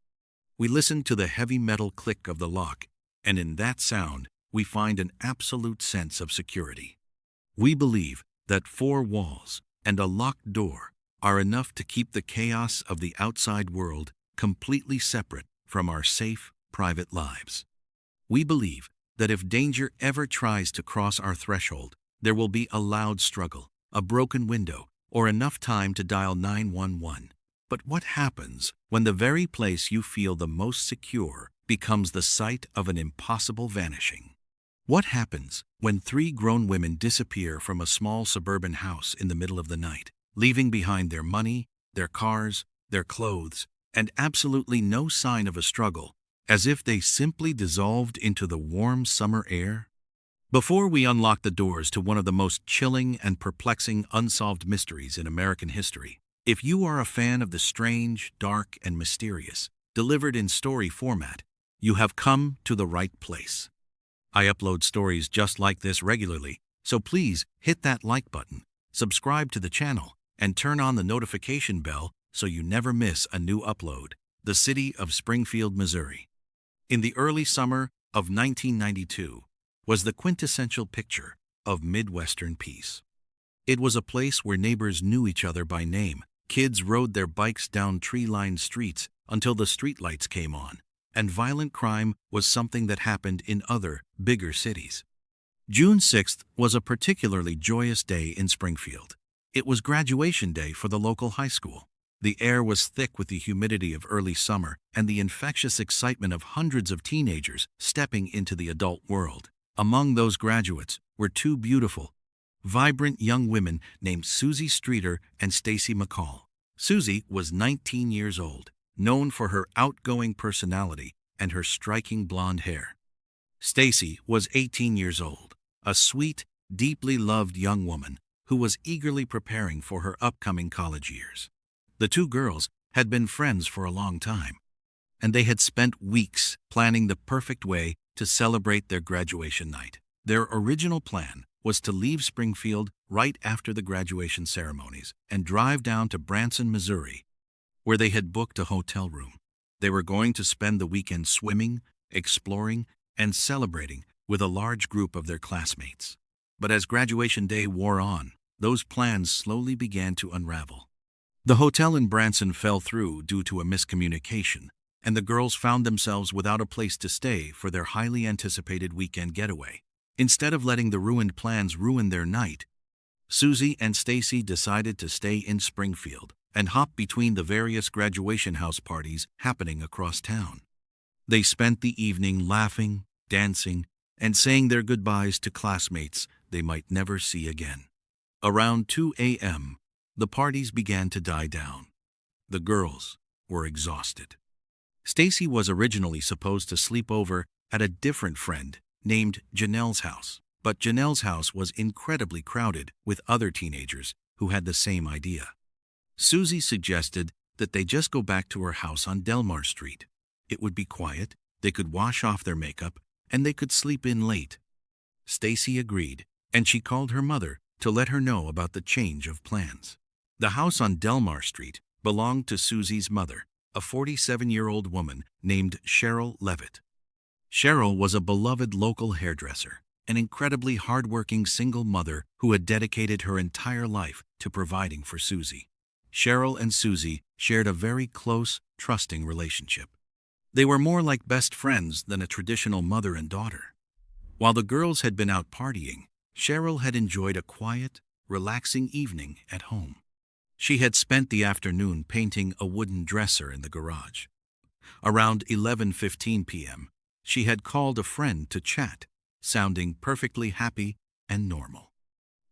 S2: We listen to the heavy metal click of the lock, and in that sound, we find an absolute sense of security. We believe that 4 walls and a locked door are enough to keep the chaos of the outside world completely separate from our safe, private lives. We believe that if danger ever tries to cross our threshold, there will be a loud struggle, a broken window, or enough time to dial 911. But what happens when the very place you feel the most secure becomes the site of an impossible vanishing? What happens when 3 grown women disappear from a small suburban house in the middle of the night, leaving behind their money, their cars, their clothes, and absolutely no sign of a struggle, as if they simply dissolved into the warm summer air? Before we unlock the doors to one of the most chilling and perplexing unsolved mysteries in American history, if you are a fan of the strange, dark, and mysterious, delivered in story format, you have come to the right place. I upload stories just like this regularly, so please hit that like button, subscribe to the channel, and turn on the notification bell so you never miss a new upload. The city of Springfield, Missouri, in the early summer of 1992, was the quintessential picture of Midwestern peace. It was a place where neighbors knew each other by name, kids rode their bikes down tree-lined streets until the streetlights came on, and violent crime was something that happened in other, bigger cities. June 6th was a particularly joyous day in Springfield. It was graduation day for the local high school. The air was thick with the humidity of early summer and the infectious excitement of hundreds of teenagers stepping into the adult world. Among those graduates were 2 beautiful, vibrant young women named Susie Streeter and Stacy McCall. Susie was 19 years old, known for her outgoing personality and her striking blonde hair. Stacy was 18 years old, a sweet, deeply loved young woman who was eagerly preparing for her upcoming college years. The 2 girls had been friends for a long time, and they had spent weeks planning the perfect way to celebrate their graduation night. Their original plan was to leave Springfield right after the graduation ceremonies and drive down to Branson, Missouri, where they had booked a hotel room. They were going to spend the weekend swimming, exploring, and celebrating with a large group of their classmates. But as graduation day wore on, those plans slowly began to unravel. The hotel in Branson fell through due to a miscommunication, and the girls found themselves without a place to stay for their highly anticipated weekend getaway. Instead of letting the ruined plans ruin their night, Susie and Stacy decided to stay in Springfield and hop between the various graduation house parties happening across town. They spent the evening laughing, dancing, and saying their goodbyes to classmates they might never see again. Around 2 a.m., the parties began to die down. The girls were exhausted. Stacy was originally supposed to sleep over at a different friend named Janelle's house, but Janelle's house was incredibly crowded with other teenagers who had the same idea. Susie suggested that they just go back to her house on Delmar Street. It would be quiet, they could wash off their makeup, and they could sleep in late. Stacy agreed, and she called her mother to let her know about the change of plans. The house on Delmar Street belonged to Susie's mother, a 47-year-old woman named Cheryl Levitt. Cheryl was a beloved local hairdresser, an incredibly hardworking single mother who had dedicated her entire life to providing for Susie. Cheryl and Susie shared a very close, trusting relationship. They were more like best friends than a traditional mother and daughter. While the girls had been out partying, Cheryl had enjoyed a quiet, relaxing evening at home. She had spent the afternoon painting a wooden dresser in the garage. Around 11:15 p.m., she had called a friend to chat, sounding perfectly happy and normal.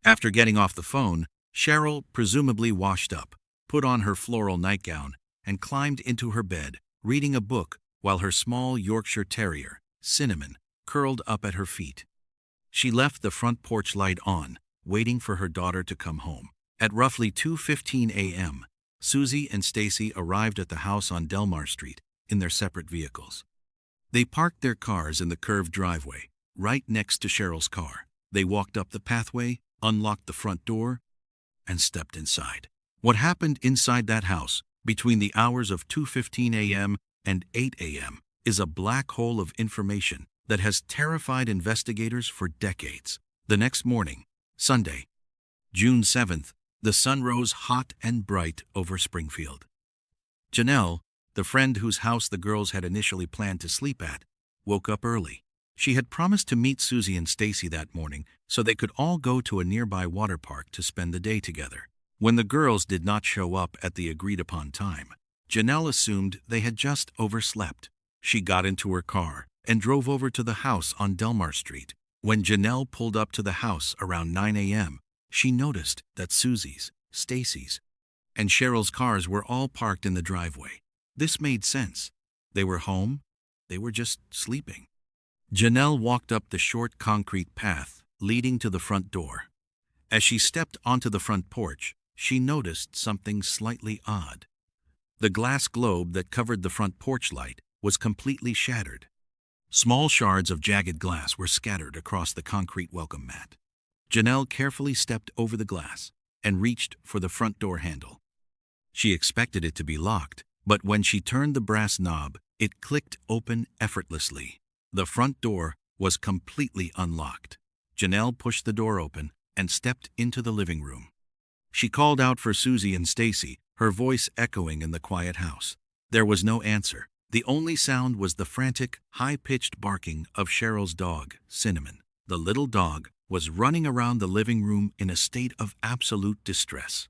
S2: After getting off the phone, Cheryl presumably washed up, put on her floral nightgown, and climbed into her bed, reading a book while her small Yorkshire Terrier, Cinnamon, curled up at her feet. She left the front porch light on, waiting for her daughter to come home. At roughly 2:15 a.m., Susie and Stacy arrived at the house on Delmar Street in their separate vehicles. They parked their cars in the curved driveway, right next to Cheryl's car. They walked up the pathway, unlocked the front door, and stepped inside. What happened inside that house between the hours of 2:15 a.m. and 8 a.m. is a black hole of information that has terrified investigators for decades. The next morning, Sunday, June 7th, the sun rose hot and bright over Springfield. Janelle, the friend whose house the girls had initially planned to sleep at, woke up early. She had promised to meet Susie and Stacy that morning so they could all go to a nearby water park to spend the day together. When the girls did not show up at the agreed-upon time, Janelle assumed they had just overslept. She got into her car and drove over to the house on Delmar Street. When Janelle pulled up to the house around 9 a.m., she noticed that Susie's, Stacy's, and Cheryl's cars were all parked in the driveway. This made sense. They were home. They were just sleeping. Janelle walked up the short concrete path leading to the front door. As she stepped onto the front porch, she noticed something slightly odd. The glass globe that covered the front porch light was completely shattered. Small shards of jagged glass were scattered across the concrete welcome mat. Janelle carefully stepped over the glass and reached for the front door handle. She expected it to be locked, but when she turned the brass knob, it clicked open effortlessly. The front door was completely unlocked. Janelle pushed the door open and stepped into the living room. She called out for Susie and Stacy, her voice echoing in the quiet house. There was no answer. The only sound was the frantic, high-pitched barking of Cheryl's dog, Cinnamon. The little dog was running around the living room in a state of absolute distress.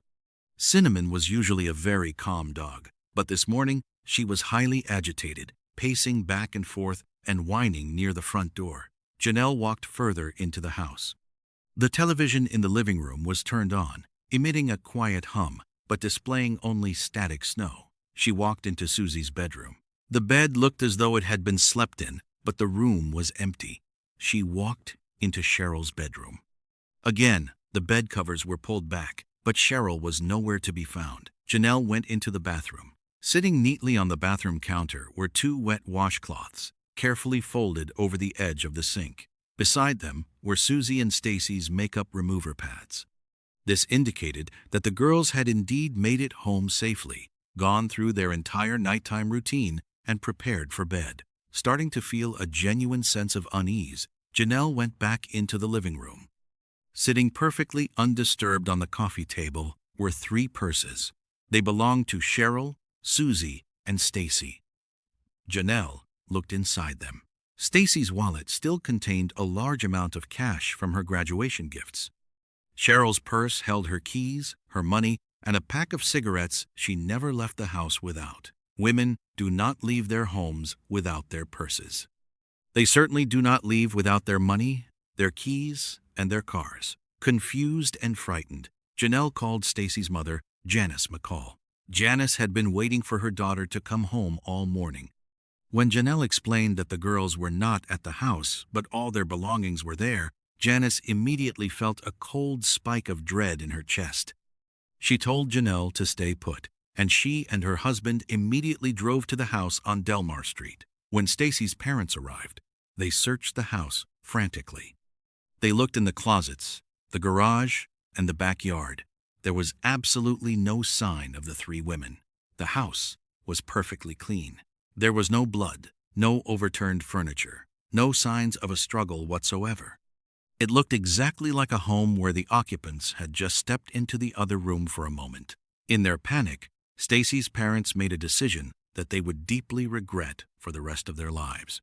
S2: Cinnamon was usually a very calm dog, but this morning she was highly agitated, pacing back and forth and whining near the front door. Janelle walked further into the house. The television in the living room was turned on, emitting a quiet hum, but displaying only static snow. She walked into Susie's bedroom. The bed looked as though it had been slept in, but the room was empty. She walked into Cheryl's bedroom. Again, the bed covers were pulled back, but Cheryl was nowhere to be found. Janelle went into the bathroom. Sitting neatly on the bathroom counter were 2 wet washcloths, carefully folded over the edge of the sink. Beside them were Susie and Stacy's makeup remover pads. This indicated that the girls had indeed made it home safely, gone through their entire nighttime routine, and prepared for bed. Starting to feel a genuine sense of unease, Janelle went back into the living room. Sitting perfectly undisturbed on the coffee table were 3 purses. They belonged to Cheryl, Susie, and Stacy. Janelle looked inside them. Stacy's wallet still contained a large amount of cash from her graduation gifts. Cheryl's purse held her keys, her money, and a pack of cigarettes she never left the house without. Women do not leave their homes without their purses. They certainly do not leave without their money, their keys, and their cars. Confused and frightened, Janelle called Stacy's mother, Janice McCall. Janice had been waiting for her daughter to come home all morning. When Janelle explained that the girls were not at the house, but all their belongings were there, Janice immediately felt a cold spike of dread in her chest. She told Janelle to stay put, and she and her husband immediately drove to the house on Delmar Street. When Stacy's parents arrived, they searched the house frantically. They looked in the closets, the garage, and the backyard. There was absolutely no sign of the 3 women. The house was perfectly clean. There was no blood, no overturned furniture, no signs of a struggle whatsoever. It looked exactly like a home where the occupants had just stepped into the other room for a moment. In their panic, Stacy's parents made a decision that they would deeply regret for the rest of their lives.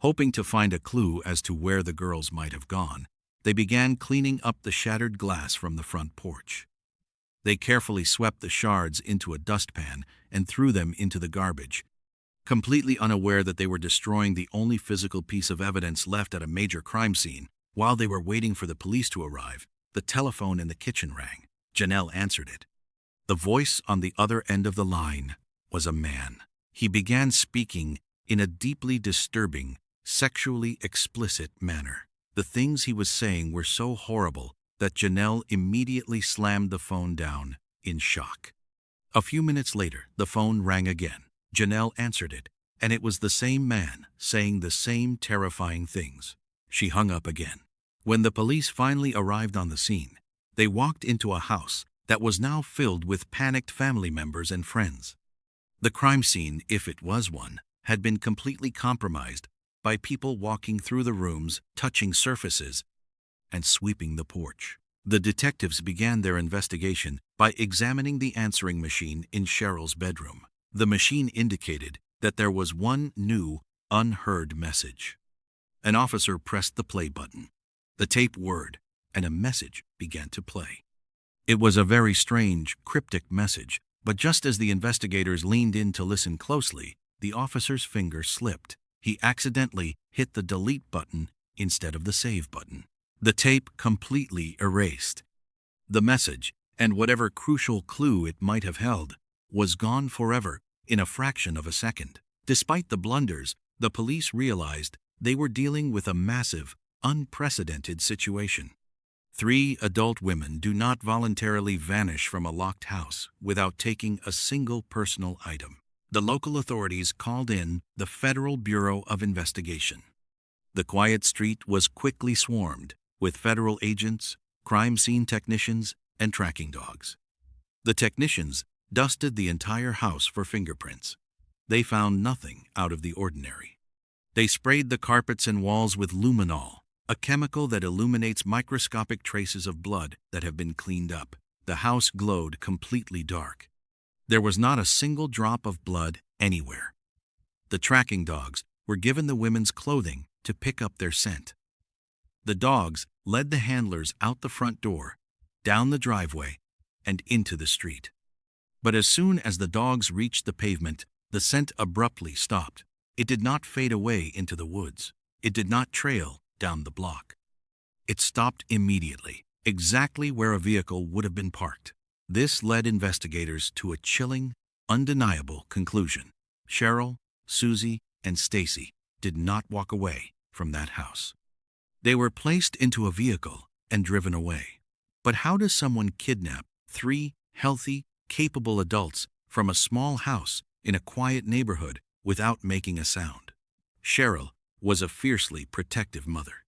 S2: Hoping to find a clue as to where the girls might have gone, they began cleaning up the shattered glass from the front porch. They carefully swept the shards into a dustpan and threw them into the garbage, completely unaware that they were destroying the only physical piece of evidence left at a major crime scene. While they were waiting for the police to arrive, the telephone in the kitchen rang. Janelle answered it. The voice on the other end of the line was a man. He began speaking in a deeply disturbing, sexually explicit manner. The things he was saying were so horrible that Janelle immediately slammed the phone down in shock. A few minutes later, the phone rang again. Janelle answered it, and it was the same man saying the same terrifying things. She hung up again. When the police finally arrived on the scene, they walked into a house that was now filled with panicked family members and friends. The crime scene, if it was one, had been completely compromised by people walking through the rooms, touching surfaces, and sweeping the porch. The detectives began their investigation by examining the answering machine in Cheryl's bedroom. The machine indicated that there was one new, unheard message. An officer pressed the play button. The tape whirred, and a message began to play. It was a very strange, cryptic message, but just as the investigators leaned in to listen closely, the officer's finger slipped. He accidentally hit the delete button instead of the save button. The tape completely erased. The message, and whatever crucial clue it might have held, was gone forever in a fraction of a second. Despite the blunders, the police realized they were dealing with a massive, unprecedented situation. 3 adult women do not voluntarily vanish from a locked house without taking a single personal item. The local authorities called in the Federal Bureau of Investigation. The quiet street was quickly swarmed with federal agents, crime scene technicians, and tracking dogs. The technicians dusted the entire house for fingerprints. They found nothing out of the ordinary. They sprayed the carpets and walls with luminol, a chemical that illuminates microscopic traces of blood that have been cleaned up. The house glowed completely dark. There was not a single drop of blood anywhere. The tracking dogs were given the women's clothing to pick up their scent. The dogs led the handlers out the front door, down the driveway, and into the street. But as soon as the dogs reached the pavement, the scent abruptly stopped. It did not fade away into the woods. It did not trail down the block. It stopped immediately, exactly where a vehicle would have been parked. This led investigators to a chilling, undeniable conclusion. Cheryl, Susie, and Stacy did not walk away from that house. They were placed into a vehicle and driven away. But how does someone kidnap 3 healthy, capable adults from a small house in a quiet neighborhood without making a sound? Cheryl was a fiercely protective mother.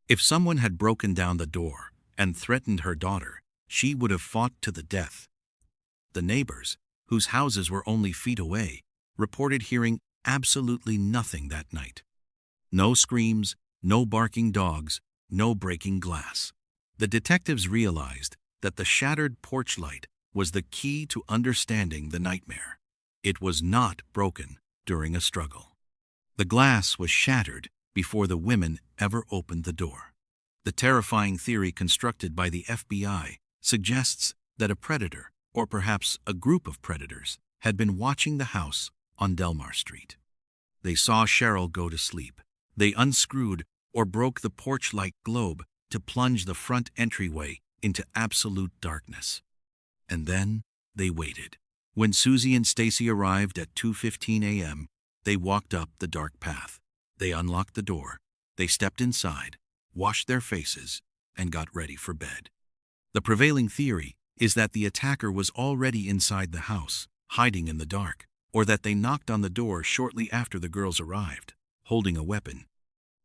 S2: If someone had broken down the door and threatened her daughter, she would have fought to the death. The neighbors, whose houses were only feet away, reported hearing absolutely nothing that night. No screams, no barking dogs, no breaking glass. The detectives realized that the shattered porch light was the key to understanding the nightmare. It was not broken during a struggle. The glass was shattered before the women ever opened the door. The terrifying theory constructed by the FBI suggests that a predator, or perhaps a group of predators, had been watching the house on Delmar Street. They saw Cheryl go to sleep. They unscrewed or broke the porch-like globe to plunge the front entryway into absolute darkness. And then they waited. When Susie and Stacy arrived at 2:15 a.m., they walked up the dark path. They unlocked the door. They stepped inside, washed their faces, and got ready for bed. The prevailing theory is that the attacker was already inside the house, hiding in the dark, or that they knocked on the door shortly after the girls arrived, holding a weapon,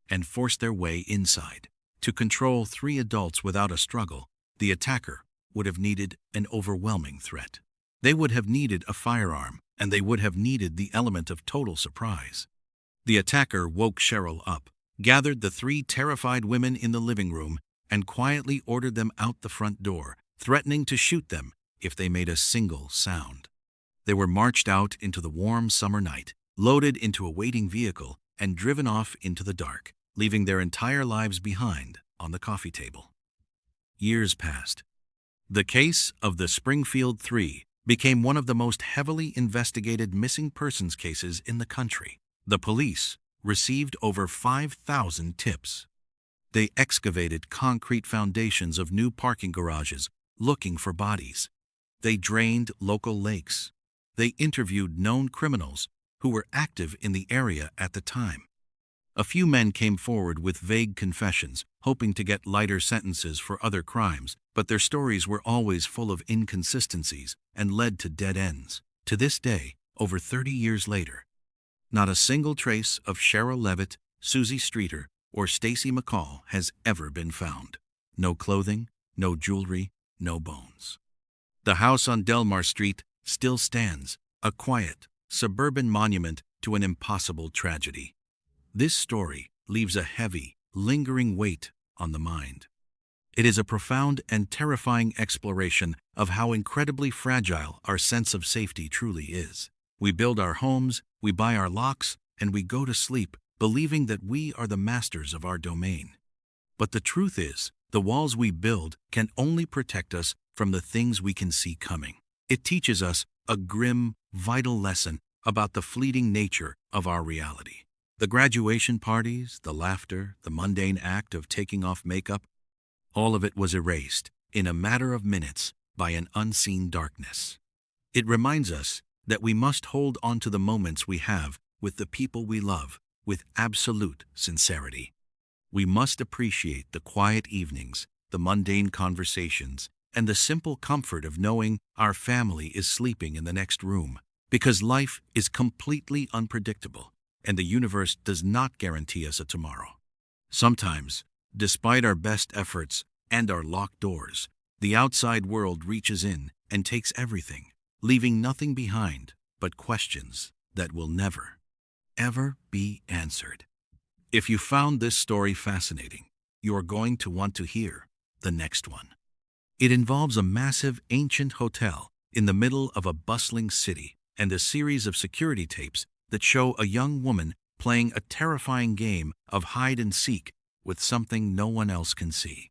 S2: and forced their way inside. To control 3 adults without a struggle, the attacker would have needed an overwhelming threat. They would have needed a firearm, and they would have needed the element of total surprise. The attacker woke Cheryl up, gathered the 3 terrified women in the living room, and quietly ordered them out the front door, threatening to shoot them if they made a single sound. They were marched out into the warm summer night, loaded into a waiting vehicle, and driven off into the dark, leaving their entire lives behind on the coffee table. Years passed. The case of the Springfield 3 became one of the most heavily investigated missing persons cases in the country. The police received over 5,000 tips. They excavated concrete foundations of new parking garages, looking for bodies. They drained local lakes. They interviewed known criminals who were active in the area at the time. A few men came forward with vague confessions, hoping to get lighter sentences for other crimes, but their stories were always full of inconsistencies and led to dead ends. To this day, over 30 years later, not a single trace of Cheryl Levitt, Susie Streeter, or Stacy McCall has ever been found. No clothing, no jewelry, no bones. The house on Delmar Street still stands, a quiet, suburban monument to an impossible tragedy. This story leaves a heavy, lingering weight on the mind. It is a profound and terrifying exploration of how incredibly fragile our sense of safety truly is. We build our homes, we buy our locks, and we go to sleep believing that we are the masters of our domain. But the truth is, the walls we build can only protect us from the things we can see coming. It teaches us a grim, vital lesson about the fleeting nature of our reality. The graduation parties, the laughter, the mundane act of taking off makeup, all of it was erased in a matter of minutes by an unseen darkness. It reminds us that we must hold on to the moments we have with the people we love with absolute sincerity. We must appreciate the quiet evenings, the mundane conversations, and the simple comfort of knowing our family is sleeping in the next room, because life is completely unpredictable, and the universe does not guarantee us a tomorrow. Sometimes, despite our best efforts and our locked doors, the outside world reaches in and takes everything, leaving nothing behind but questions that will never, ever be answered. If you found this story fascinating, you are going to want to hear the next one. It involves a massive ancient hotel in the middle of a bustling city and a series of security tapes that show a young woman playing a terrifying game of hide and seek with something no one else can see.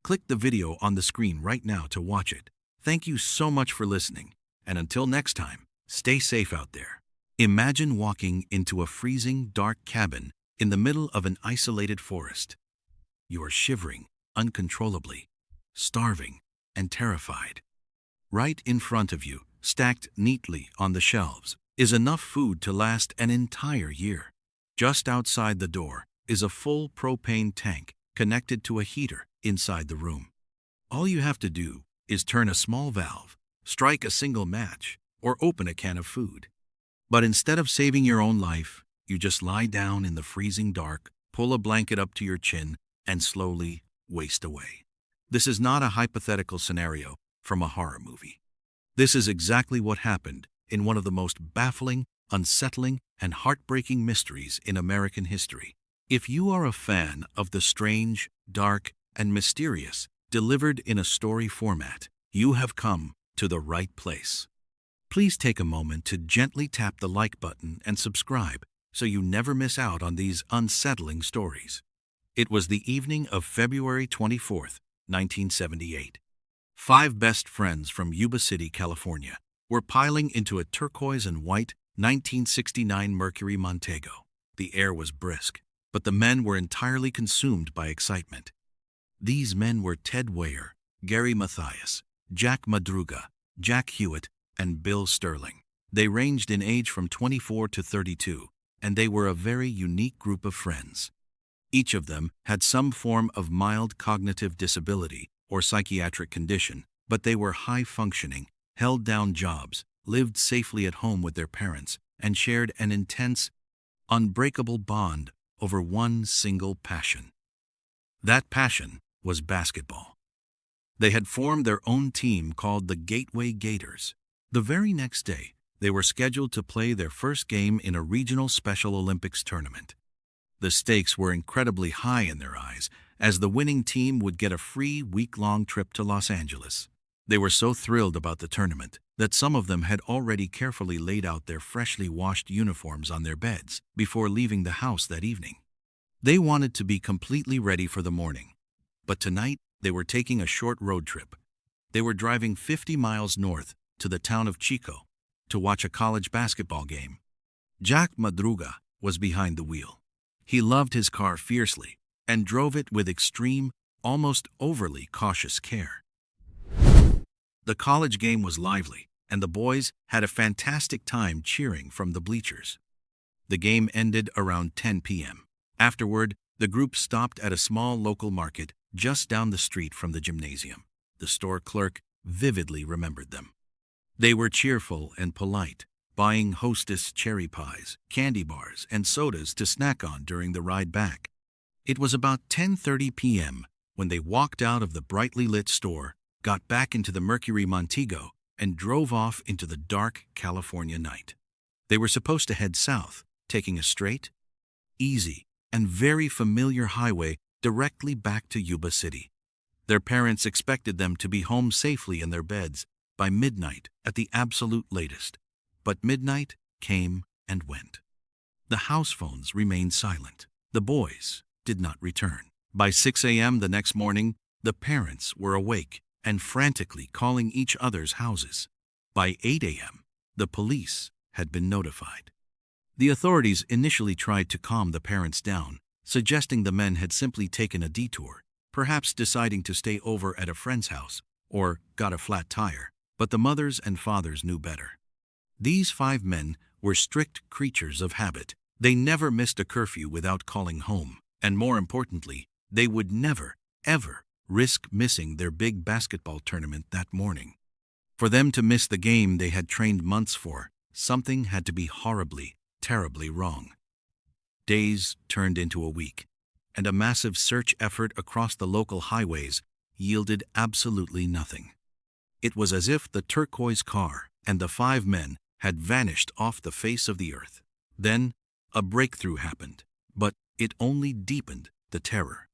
S2: Click the video on the screen right now to watch it. Thank you so much for listening, and until next time, stay safe out there. Imagine walking into a freezing, dark cabin in the middle of an isolated forest. You are shivering uncontrollably, starving and terrified. Right in front of you, stacked neatly on the shelves, is enough food to last an entire year. Just outside the door is a full propane tank connected to a heater inside the room. All you have to do is turn a small valve, strike a single match, or open a can of food. But instead of saving your own life, you just lie down in the freezing dark, pull a blanket up to your chin, and slowly waste away. This is not a hypothetical scenario from a horror movie. This is exactly what happened in one of the most baffling, unsettling, and heartbreaking mysteries in American history. If you are a fan of the strange, dark, and mysterious delivered in a story format, you have come to the right place. Please take a moment to gently tap the like button and subscribe so you never miss out on these unsettling stories. It was the evening of February 24th, 1978. 5 best friends from Yuba City, California, were piling into a turquoise and white 1969 Mercury Montego. The air was brisk, but the men were entirely consumed by excitement. These men were Ted Weyer, Gary Mathias, Jack Madruga, Jack Hewitt, and Bill Sterling. They ranged in age from 24 to 32, and they were a very unique group of friends. Each of them had some form of mild cognitive disability or psychiatric condition, but they were high-functioning, held-down jobs, lived safely at home with their parents, and shared an intense, unbreakable bond over one single passion. That passion was basketball. They had formed their own team called the Gateway Gators. The very next day, they were scheduled to play their first game in a regional Special Olympics tournament. The stakes were incredibly high in their eyes, as the winning team would get a free week-long trip to Los Angeles. They were so thrilled about the tournament that some of them had already carefully laid out their freshly washed uniforms on their beds before leaving the house that evening. They wanted to be completely ready for the morning. But tonight, they were taking a short road trip. They were driving 50 miles north to the town of Chico to watch a college basketball game. Jack Madruga was behind the wheel. He loved his car fiercely and drove it with extreme, almost overly cautious care. The college game was lively, and the boys had a fantastic time cheering from the bleachers. The game ended around 10 p.m. Afterward, the group stopped at a small local market just down the street from the gymnasium. The store clerk vividly remembered them. They were cheerful and polite, buying Hostess cherry pies, candy bars, and sodas to snack on during the ride back. It was about 10:30 p.m. when they walked out of the brightly lit store, got back into the Mercury Montego, and drove off into the dark California night. They were supposed to head south, taking a straight, easy, and very familiar highway directly back to Yuba City. Their parents expected them to be home safely in their beds by midnight at the absolute latest. But midnight came and went. The house phones remained silent. The boys did not return. By 6 a.m. the next morning, the parents were awake and frantically calling each other's houses. By 8 a.m., the police had been notified. The authorities initially tried to calm the parents down, suggesting the men had simply taken a detour, perhaps deciding to stay over at a friend's house or got a flat tire, but the mothers and fathers knew better. These 5 men were strict creatures of habit. They never missed a curfew without calling home, and more importantly, they would never, ever risk missing their big basketball tournament that morning. For them to miss the game they had trained months for, something had to be horribly, terribly wrong. Days turned into a week, and a massive search effort across the local highways yielded absolutely nothing. It was as if the turquoise car and the 5 men had vanished off the face of the earth. Then, a breakthrough happened, but it only deepened the terror.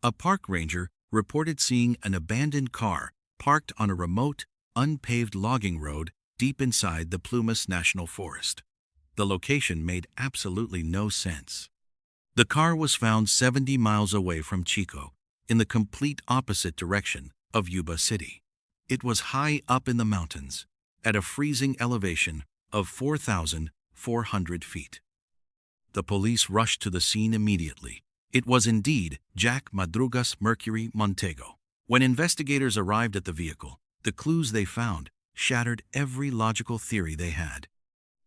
S2: A park ranger reported seeing an abandoned car parked on a remote, unpaved logging road deep inside the Plumas National Forest. The location made absolutely no sense. The car was found 70 miles away from Chico, in the complete opposite direction of Yuba City. It was high up in the mountains, at a freezing elevation of 4,400 feet. The police rushed to the scene immediately. It was indeed Jack Madruga's Mercury Montego. When investigators arrived at the vehicle, the clues they found shattered every logical theory they had.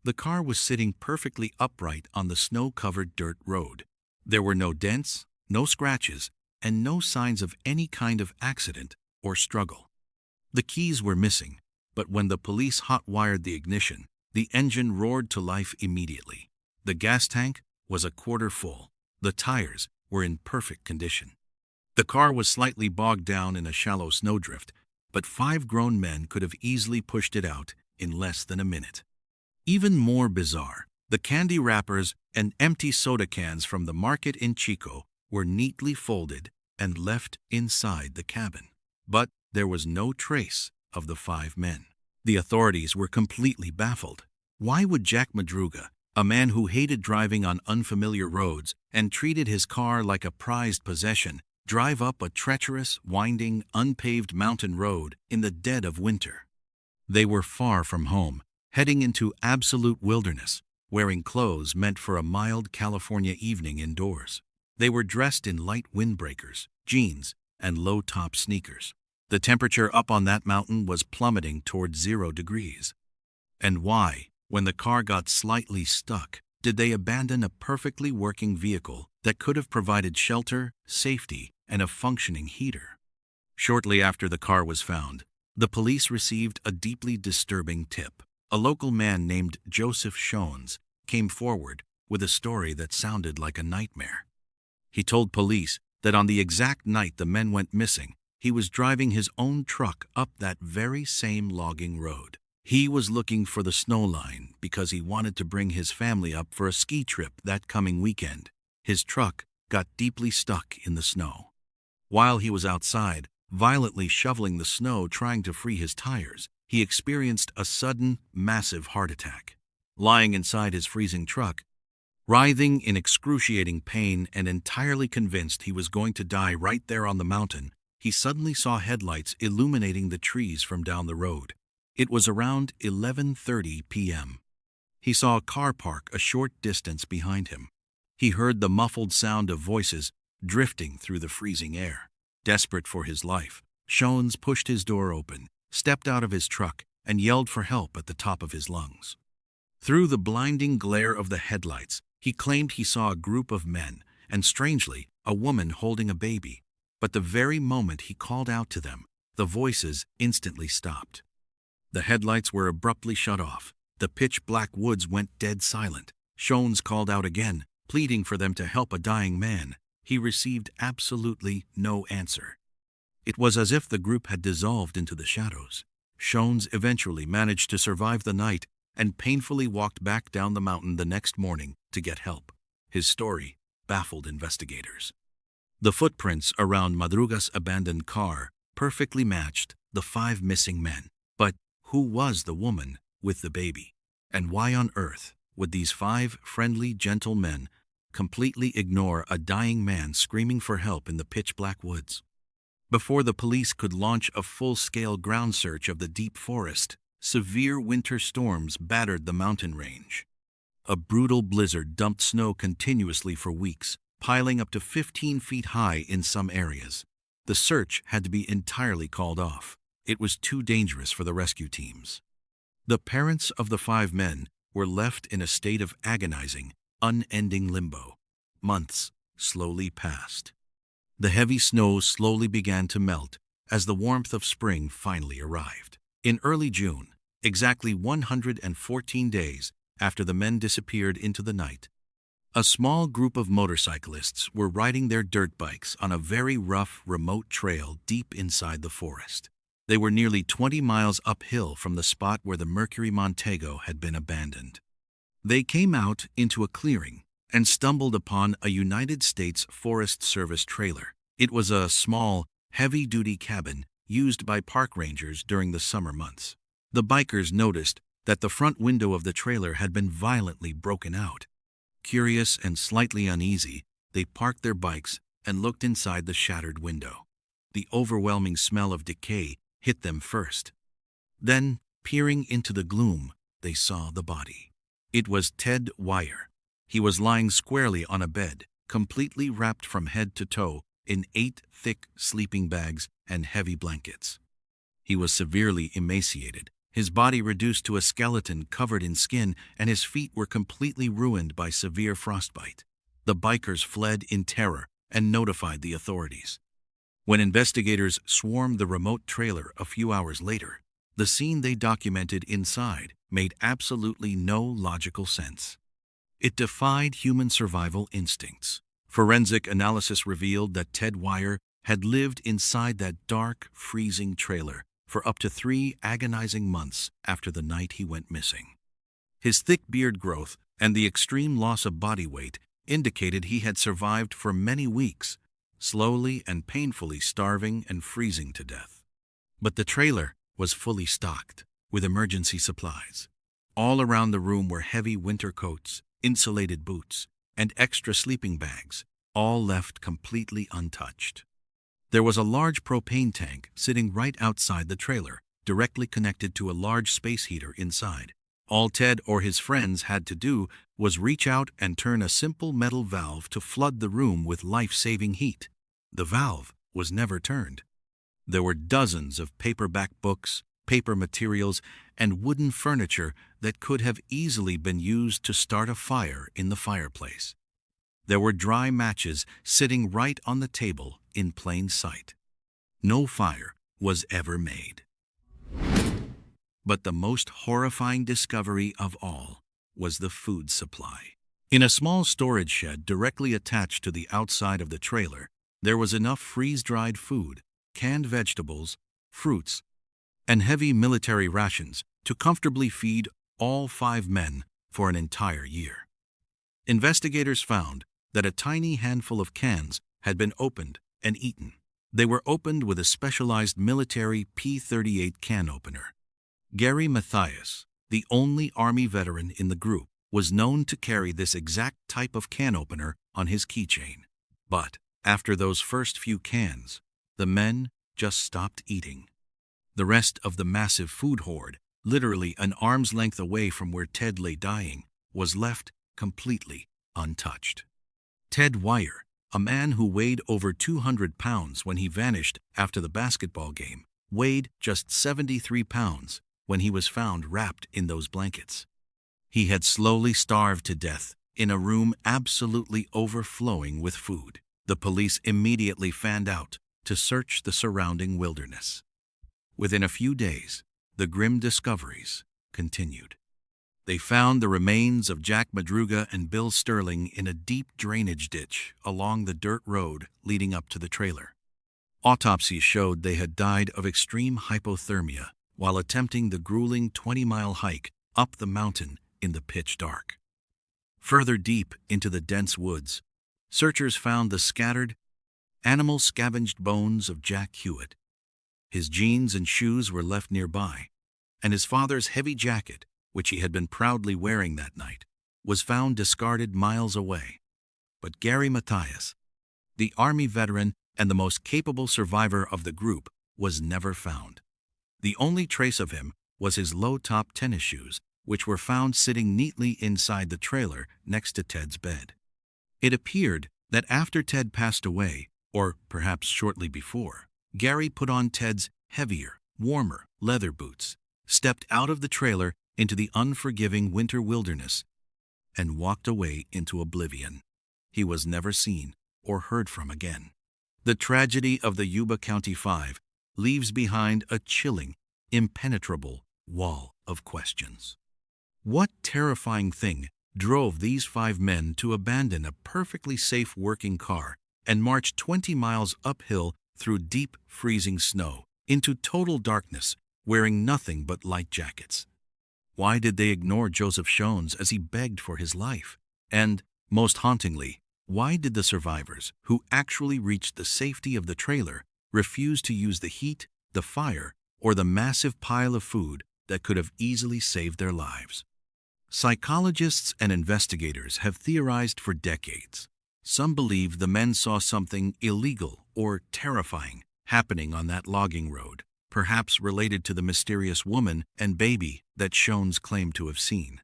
S2: The car was sitting perfectly upright on the snow-covered dirt road. There were no dents, no scratches, and no signs of any kind of accident or struggle. The keys were missing, but when the police hot-wired the ignition, the engine roared to life immediately. The gas tank was a quarter full. The tires were in perfect condition. The car was slightly bogged down in a shallow snowdrift, but 5 grown men could have easily pushed it out in less than a minute. Even more bizarre, the candy wrappers and empty soda cans from the market in Chico were neatly folded and left inside the cabin. But there was no trace of the 5 men. The authorities were completely baffled. Why would Jack Madruga, a man who hated driving on unfamiliar roads and treated his car like a prized possession, drive up a treacherous, winding, unpaved mountain road in the dead of winter? They were far from home, heading into absolute wilderness, wearing clothes meant for a mild California evening indoors. They were dressed in light windbreakers, jeans, and low-top sneakers. The temperature up on that mountain was plummeting toward 0 degrees. And why, when the car got slightly stuck, did they abandon a perfectly working vehicle that could have provided shelter, safety, and a functioning heater? Shortly after the car was found, the police received a deeply disturbing tip. A local man named Joseph Shones came forward with a story that sounded like a nightmare. He told police that on the exact night the men went missing, he was driving his own truck up that very same logging road. He was looking for the snow line because he wanted to bring his family up for a ski trip that coming weekend. His truck got deeply stuck in the snow. While he was outside, violently shoveling the snow trying to free his tires, he experienced a sudden, massive heart attack. Lying inside his freezing truck, writhing in excruciating pain and entirely convinced he was going to die right there on the mountain, he suddenly saw headlights illuminating the trees from down the road. It was around 11:30 p.m. He saw a car park a short distance behind him. He heard the muffled sound of voices drifting through the freezing air. Desperate for his life, Shones pushed his door open, stepped out of his truck, and yelled for help at the top of his lungs. Through the blinding glare of the headlights, he claimed he saw a group of men, and strangely, a woman holding a baby. But the very moment he called out to them, the voices instantly stopped. The headlights were abruptly shut off. The pitch-black woods went dead silent. Shones called out again, pleading for them to help a dying man. He received absolutely no answer. It was as if the group had dissolved into the shadows. Shones eventually managed to survive the night and painfully walked back down the mountain the next morning to get help. His story baffled investigators. The footprints around Madruga's abandoned car perfectly matched the 5 missing men. But who was the woman with the baby? And why on earth would these 5 friendly, gentle men completely ignore a dying man screaming for help in the pitch-black woods? Before the police could launch a full-scale ground search of the deep forest, severe winter storms battered the mountain range. A brutal blizzard dumped snow continuously for weeks, piling up to 15 feet high in some areas. The search had to be entirely called off. It was too dangerous for the rescue teams. The parents of the 5 men were left in a state of agonizing, unending limbo. Months slowly passed. The heavy snow slowly began to melt as the warmth of spring finally arrived. In early June, exactly 114 days after the men disappeared into the night, a small group of motorcyclists were riding their dirt bikes on a very rough, remote trail deep inside the forest. They were nearly 20 miles uphill from the spot where the Mercury Montego had been abandoned. They came out into a clearing and stumbled upon a United States Forest Service trailer. It was a small, heavy-duty cabin used by park rangers during the summer months. The bikers noticed that the front window of the trailer had been violently broken out. Curious and slightly uneasy, they parked their bikes and looked inside the shattered window. The overwhelming smell of decay hit them first. Then, peering into the gloom, they saw the body. It was Ted Wyatt. He was lying squarely on a bed, completely wrapped from head to toe in 8 thick sleeping bags and heavy blankets. He was severely emaciated, his body reduced to a skeleton covered in skin, and his feet were completely ruined by severe frostbite. The bikers fled in terror and notified the authorities. When investigators swarmed the remote trailer a few hours later, the scene they documented inside made absolutely no logical sense. It defied human survival instincts. Forensic analysis revealed that Ted Wyatt had lived inside that dark, freezing trailer for up to 3 agonizing months after the night he went missing. His thick beard growth and the extreme loss of body weight indicated he had survived for many weeks, slowly and painfully starving and freezing to death. But the trailer was fully stocked with emergency supplies. All around the room were heavy winter coats, insulated boots, and extra sleeping bags, all left completely untouched. There was a large propane tank sitting right outside the trailer, directly connected to a large space heater inside. All Ted or his friends had to do was reach out and turn a simple metal valve to flood the room with life-saving heat. The valve was never turned. There were dozens of paperback books, paper materials, and wooden furniture that could have easily been used to start a fire in the fireplace. There were dry matches sitting right on the table in plain sight. No fire was ever made. But the most horrifying discovery of all was the food supply. In a small storage shed directly attached to the outside of the trailer, there was enough freeze-dried food, canned vegetables, fruits, and heavy military rations to comfortably feed all 5 men for an entire year. Investigators found that a tiny handful of cans had been opened and eaten. They were opened with a specialized military P-38 can opener. Gary Mathias, the only Army veteran in the group, was known to carry this exact type of can opener on his keychain. But after those first few cans, the men just stopped eating. The rest of the massive food hoard, literally an arm's length away from where Ted lay dying, was left completely untouched. Ted Wyatt, a man who weighed over 200 pounds when he vanished after the basketball game, weighed just 73 pounds when he was found wrapped in those blankets. He had slowly starved to death in a room absolutely overflowing with food. The police immediately fanned out to search the surrounding wilderness. Within a few days, the grim discoveries continued. They found the remains of Jack Madruga and Bill Sterling in a deep drainage ditch along the dirt road leading up to the trailer. Autopsies showed they had died of extreme hypothermia while attempting the grueling 20-mile hike up the mountain in the pitch dark. Further deep into the dense woods, searchers found the scattered, animal-scavenged bones of Jack Hewitt. His jeans and shoes were left nearby, and his father's heavy jacket, which he had been proudly wearing that night, was found discarded miles away. But Gary Mathias, the Army veteran and the most capable survivor of the group, was never found. The only trace of him was his low-top tennis shoes, which were found sitting neatly inside the trailer next to Ted's bed. It appeared that after Ted passed away, or perhaps shortly before, Gary put on Ted's heavier, warmer leather boots, stepped out of the trailer into the unforgiving winter wilderness, and walked away into oblivion. He was never seen or heard from again. The tragedy of the Yuba County Five leaves behind a chilling, impenetrable wall of questions. What terrifying thing drove these 5 men to abandon a perfectly safe working car and march 20 miles uphill through deep, freezing snow into total darkness, wearing nothing but light jackets? Why did they ignore Joseph Shones as he begged for his life? And, most hauntingly, why did the survivors, who actually reached the safety of the trailer, refuse to use the heat, the fire, or the massive pile of food that could have easily saved their lives? Psychologists and investigators have theorized for decades. Some believe the men saw something illegal or terrifying happening on that logging road, perhaps related to the mysterious woman and baby that Shones claimed to have seen.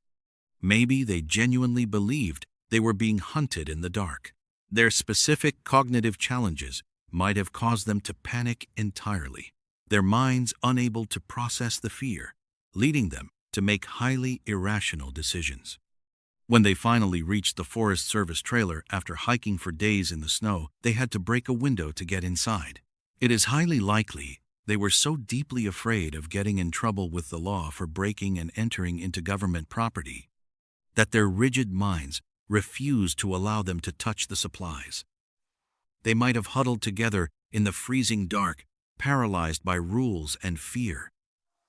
S2: Maybe they genuinely believed they were being hunted in the dark. Their specific cognitive challenges might have caused them to panic entirely, their minds unable to process the fear, leading them to make highly irrational decisions. When they finally reached the Forest Service trailer after hiking for days in the snow, they had to break a window to get inside. It is highly likely they were so deeply afraid of getting in trouble with the law for breaking and entering into government property that their rigid minds refused to allow them to touch the supplies. They might have huddled together in the freezing dark, paralyzed by rules and fear,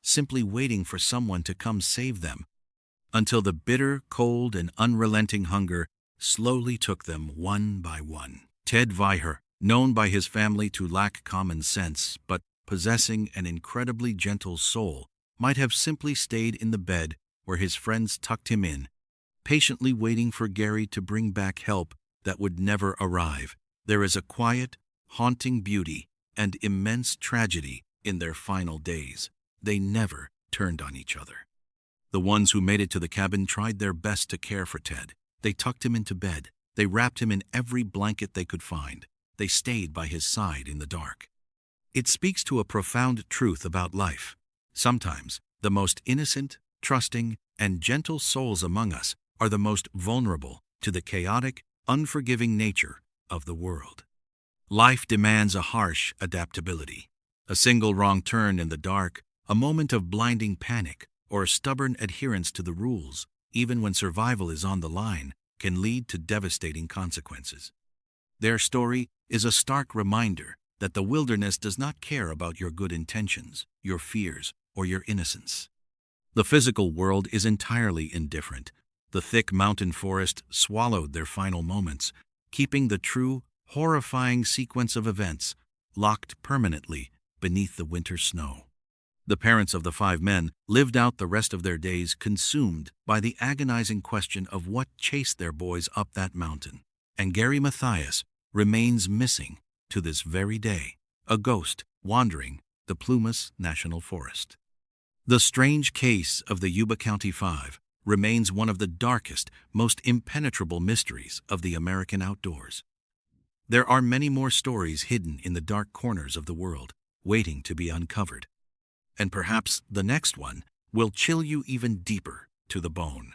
S2: simply waiting for someone to come save them, until the bitter, cold, and unrelenting hunger slowly took them one by one. Ted Vaiher, known by his family to lack common sense, but possessing an incredibly gentle soul, might have simply stayed in the bed where his friends tucked him in, patiently waiting for Gary to bring back help that would never arrive. There is a quiet, haunting beauty and immense tragedy in their final days. They never turned on each other. The ones who made it to the cabin tried their best to care for Ted. They tucked him into bed. They wrapped him in every blanket they could find. They stayed by his side in the dark. It speaks to a profound truth about life. Sometimes, the most innocent, trusting, and gentle souls among us are the most vulnerable to the chaotic, unforgiving nature of the world. Life demands a harsh adaptability. A single wrong turn in the dark, a moment of blinding panic, or a stubborn adherence to the rules, even when survival is on the line, can lead to devastating consequences. Their story is a stark reminder that the wilderness does not care about your good intentions, your fears, or your innocence. The physical world is entirely indifferent. The thick mountain forest swallowed their final moments, keeping the true, horrifying sequence of events locked permanently beneath the winter snow. The parents of the 5 men lived out the rest of their days consumed by the agonizing question of what chased their boys up that mountain. And Gary Mathias remains missing to this very day, a ghost wandering the Plumas National Forest. The strange case of the Yuba County 5 remains one of the darkest, most impenetrable mysteries of the American outdoors. There are many more stories hidden in the dark corners of the world, waiting to be uncovered. And perhaps the next one will chill you even deeper to the bone.